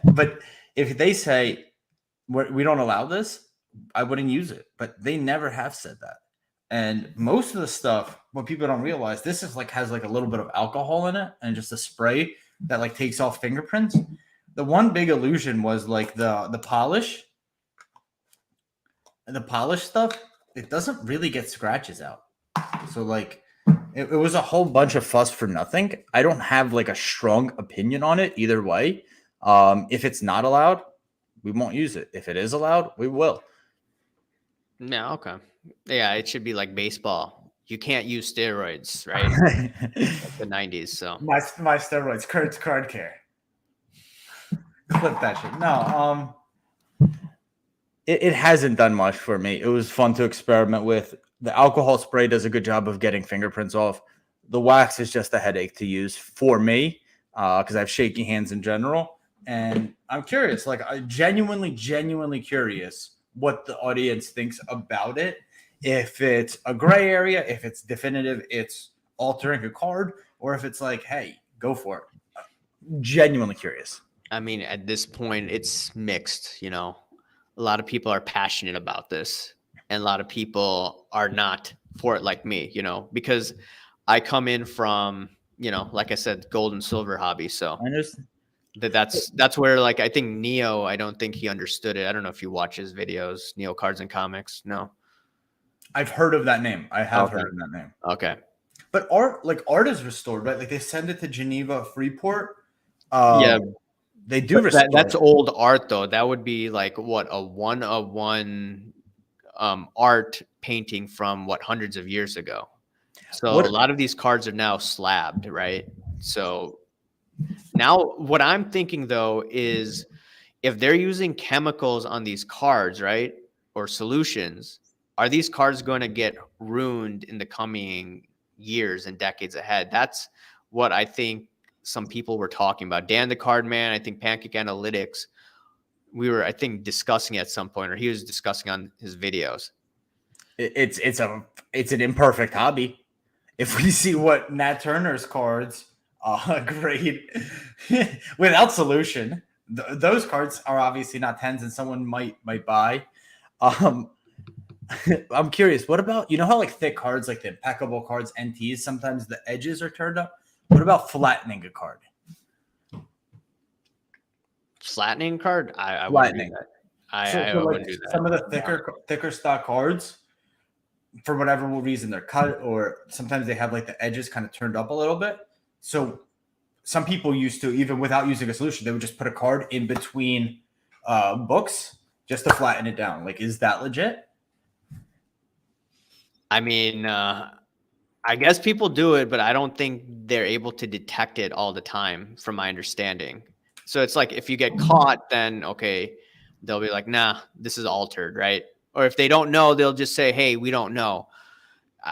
But if they say we don't allow this, I wouldn't use it. But they never have said that. And most of the stuff, what people don't realize, this is like has like a little bit of alcohol in it and just a spray that like takes off fingerprints. The one big illusion was like the polish. And the polish stuff, it doesn't really get scratches out. So like it was a whole bunch of fuss for nothing. I don't have like a strong opinion on it either way. If it's not allowed, we won't use it. If it is allowed, we will. No, okay. Yeah, it should be like baseball. You can't use steroids, right? Like the 90s. So my steroids, Kurt's Card Care. Clip that shit. No, it hasn't done much for me. It was fun to experiment with. The alcohol spray does a good job of getting fingerprints off. The wax is just a headache to use for me because I have shaky hands in general. And I'm curious, like, I'm genuinely curious what the audience thinks about it. If it's a gray area, if it's definitive, it's altering a card, or if it's like, hey, go for it. Genuinely curious. I mean, at this point, it's mixed, A lot of people are passionate about this, and a lot of people are not for it like me, because I come in from, like I said, gold and silver hobby. So I understand. That's where, like, I think Neo, I don't think he understood it. I don't know if you watch his videos, Neo Cards and Comics. No. I've heard of that name. I have heard of that name. Okay. But art is restored, right? Like they send it to Geneva, Freeport. Yeah. They do restore. That's old art, though. That would be like what, a 1-of-1 art painting from hundreds of years ago. So a lot of these cards are now slabbed, right? So now what I'm thinking, though, is if they're using chemicals on these cards, right? or solutions, are these cards going to get ruined in the coming years and decades ahead? That's what I think some people were talking about. Dan the Card Man, I think Pancake Analytics, we were, I think, discussing at some point, or he was discussing on his videos. It's an imperfect hobby. If we see what Nat Turner's cards grade without solution, those cards are obviously not 10s, and someone might buy. I'm curious. What about, you know how like thick cards, like the impeccable cards, NTs, sometimes the edges are turned up? What about flattening a card? Flattening card? I wouldn't do that. I wouldn't do that. Some of the thicker stock cards, for whatever reason, they're cut, or sometimes they have like the edges kind of turned up a little bit. So some people used to, even without using a solution, they would just put a card in between books just to flatten it down. Like, is that legit? I mean, I guess people do it, but I don't think they're able to detect it all the time, from my understanding. So it's like, if you get caught, then okay, they'll be like, nah, this is altered, right? Or if they don't know, they'll just say, hey, we don't know.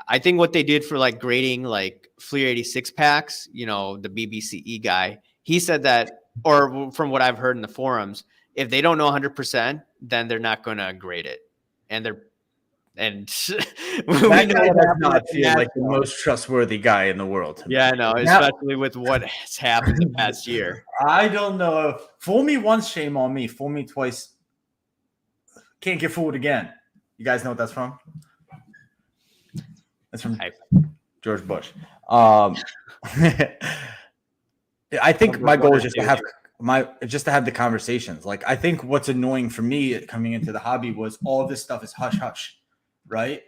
I think what they did for like grading like Fleer 86 packs, you know, the BBCE guy, he said that, or from what I've heard in the forums, if they don't know 100%, then they're not going to grade it. And we know does not feel like the most trustworthy guy in the world. Yeah, I know, especially with what has happened the past year. I don't know. Fool me once, shame on me. Fool me twice, can't get fooled again. You guys know what that's from? That's from George Bush. I think my goal is just to have the conversations. Like, I think what's annoying for me coming into the hobby was all of this stuff is hush hush, right?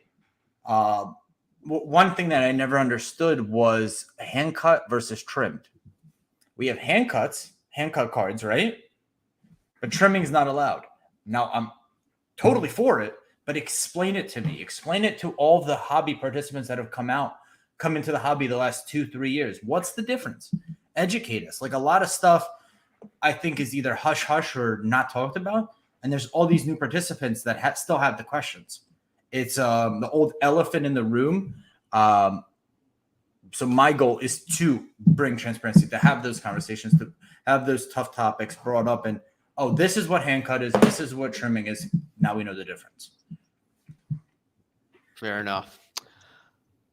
One thing that I never understood was hand cut versus trimmed. We have hand cut cards, right? But trimming is not allowed. Now, I'm totally for it, but explain it to me. Explain it to all the hobby participants that have come into the hobby the last 2-3 years. What's the difference? Educate us. Like, a lot of stuff I think is either hush hush or not talked about, and there's all these new participants that still have the questions. It's the old elephant in the room. So my goal is to bring transparency, to have those conversations, to have those tough topics brought up, and this is what hand cut is, this is what trimming is. Now we know the difference. Fair enough.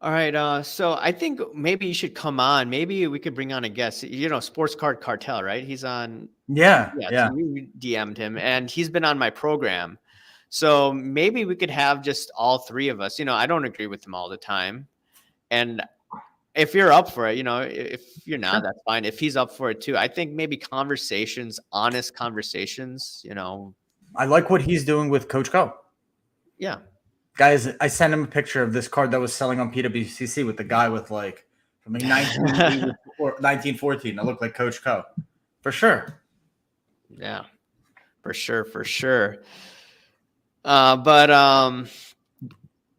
All right. So I think maybe you should come on. Maybe we could bring on a guest. You know, Sports Card Cartel, right? He's on. Yeah. So we DM'd him, and he's been on my program. So maybe we could have just all three of us. You know, I don't agree with him all the time. And if you're up for it, you know, if you're not, that's fine. If he's up for it too, I think maybe conversations, honest conversations, you know. I like what he's doing with Coach Co. Yeah. Guys, I sent him a picture of this card that was selling on PWCC with the guy with like from like 1914. That looked like Coach Co. For sure. Yeah, for sure. But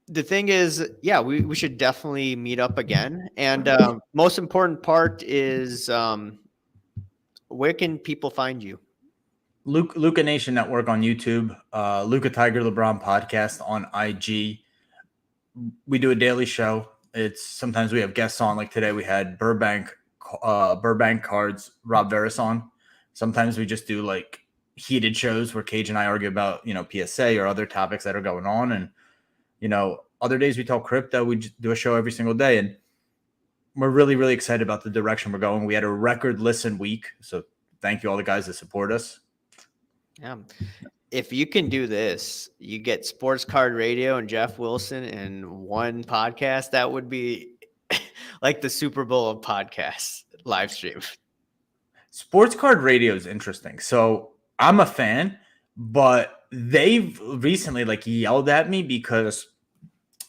the thing is, yeah, we should definitely meet up again. And most important part is, where can people find you? Luca Nation Network on YouTube, Luca Tiger LeBron podcast on IG. We do a daily show. It's sometimes we have guests on. Like today, we had Burbank Cards, Rob Veras on. Sometimes we just do like heated shows where Cage and I argue about, you know, PSA or other topics that are going on. And, you know, other days we talk crypto. We just do a show every single day. And we're really, really excited about the direction we're going. We had a record listen week. So thank you all the guys that support us. Yeah. If you can do this, you get Sports Card Radio and Jeff Wilson in one podcast. That would be like the Super Bowl of podcasts live stream. Sports Card Radio is interesting. So I'm a fan, but they've recently like yelled at me because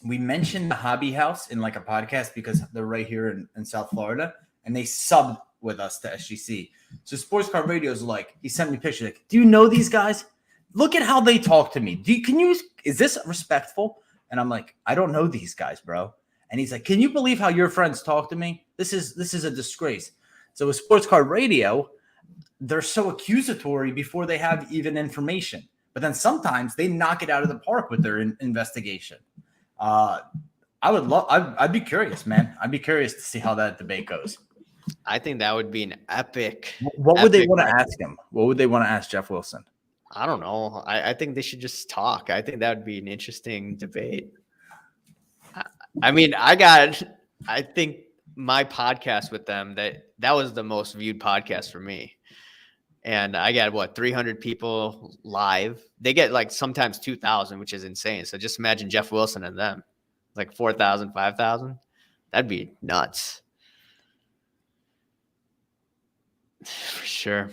we mentioned the Hobby House in like a podcast because they're right here in South Florida, and they subbed with us to SGC. So Sports Card Radio is like, he sent me pictures like, do you know these guys? Look at how they talk to me. Is this respectful? And I'm like, I don't know these guys, bro. And he's like, can you believe how your friends talk to me? This is a disgrace. So with Sports Card Radio, they're so accusatory before they have even information. but then sometimes they knock it out of the park with their investigation. I'd be curious, man. I'd be curious to see how that debate goes. I think that would be an epic. What would they want to ask him? What would they want to ask Jeff Wilson? I don't know. I think they should just talk. I think that would be an interesting debate. I mean, I think my podcast with them, that was the most viewed podcast for me. And I got 300 people live. They get like sometimes 2,000, which is insane. So just imagine Jeff Wilson and them, like 4,000, 5,000. That'd be nuts. For sure.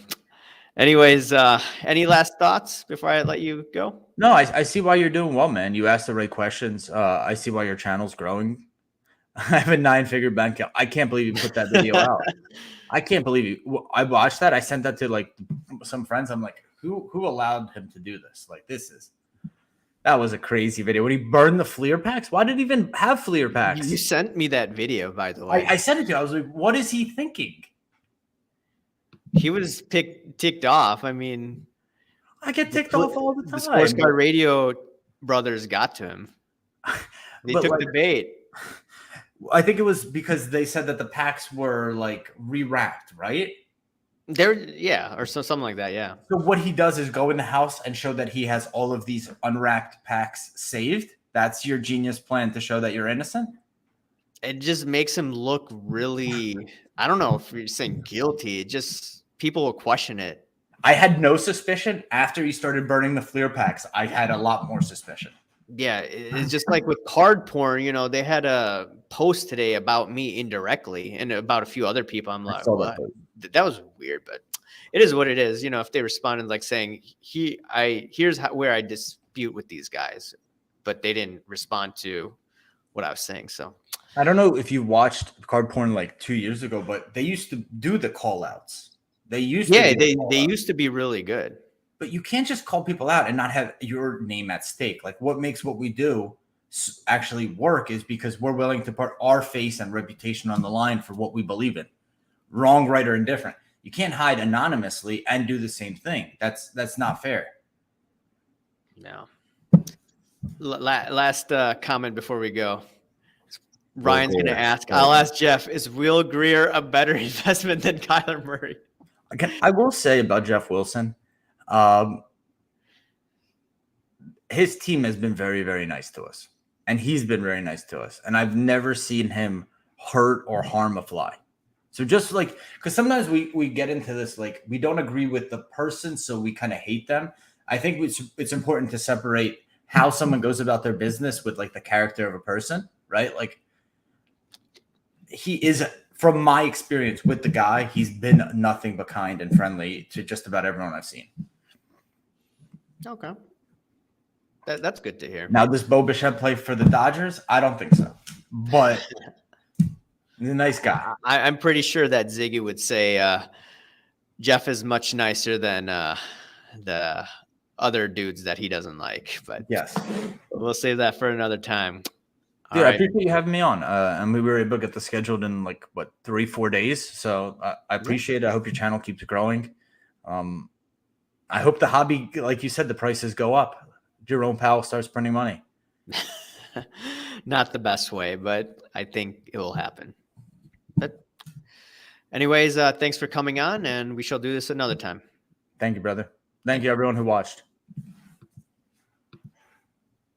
Anyways, any last thoughts before I let you go? No, I see why you're doing well, man. You asked the right questions. I see why your channel's growing. I have a 9-figure bank account. I can't believe you put that video out. I can't believe you. I watched that. I sent that to like some friends. I'm like, who allowed him to do this? Like, that was a crazy video. When he burned the Fleer packs, why did he even have Fleer packs? You sent me that video, by the way. I sent it to you. I was like, what is he thinking? He was ticked off. I mean, I get ticked off all the time. The Sports Card Radio brothers got to him. They took the bait. I think it was because they said that the packs were like re-wrapped, right? Or something like that, yeah. So what he does is go in the house and show that he has all of these unwrapped packs saved. That's your genius plan to show that you're innocent? It just makes him look really, I don't know if you're saying guilty. People will question it. I had no suspicion. After he started burning the Fleer packs, I had a lot more suspicion. Yeah, it's just like with card porn, they had a post today about me indirectly and about a few other people. I'm like, what? That was weird, but it is what it is. If they responded like saying, here's where I dispute with these guys, but they didn't respond to what I was saying. So I don't know if you watched card porn like 2 years ago, but they used to do the call outs. They used to be really good. But you can't just call people out and not have your name at stake. Like, what makes what we do actually work is because we're willing to put our face and reputation on the line for what we believe in. Wrong, right, or indifferent. You can't hide anonymously and do the same thing. That's not fair. No. Last comment before we go. Ryan's going to ask. I'll ask Jeff, is Will Greer a better investment than Kyler Murray? Again, I will say about Jeff Wilson, his team has been very, very nice to us. And he's been very nice to us. And I've never seen him hurt or harm a fly. So just like, because sometimes we get into this, like, we don't agree with the person, so we kind of hate them. I think it's important to separate how someone goes about their business with like the character of a person, right? Like, he is, from my experience with the guy, he's been nothing but kind and friendly to just about everyone I've seen. Okay. That's good to hear. Now, does Bo Bichette play for the Dodgers? I don't think so. But he's a nice guy. I'm pretty sure that Ziggy would say Jeff is much nicer than the other dudes that he doesn't like. But yes, we'll save that for another time. Yeah, I appreciate you having me on. And we were able to get this scheduled in like 3-4 days. So I appreciate it. I hope your channel keeps growing. I hope the hobby, like you said, the prices go up. Jerome Powell starts printing money. Not the best way, but I think it will happen. But anyways, thanks for coming on, and we shall do this another time. Thank you, brother. Thank you, everyone who watched.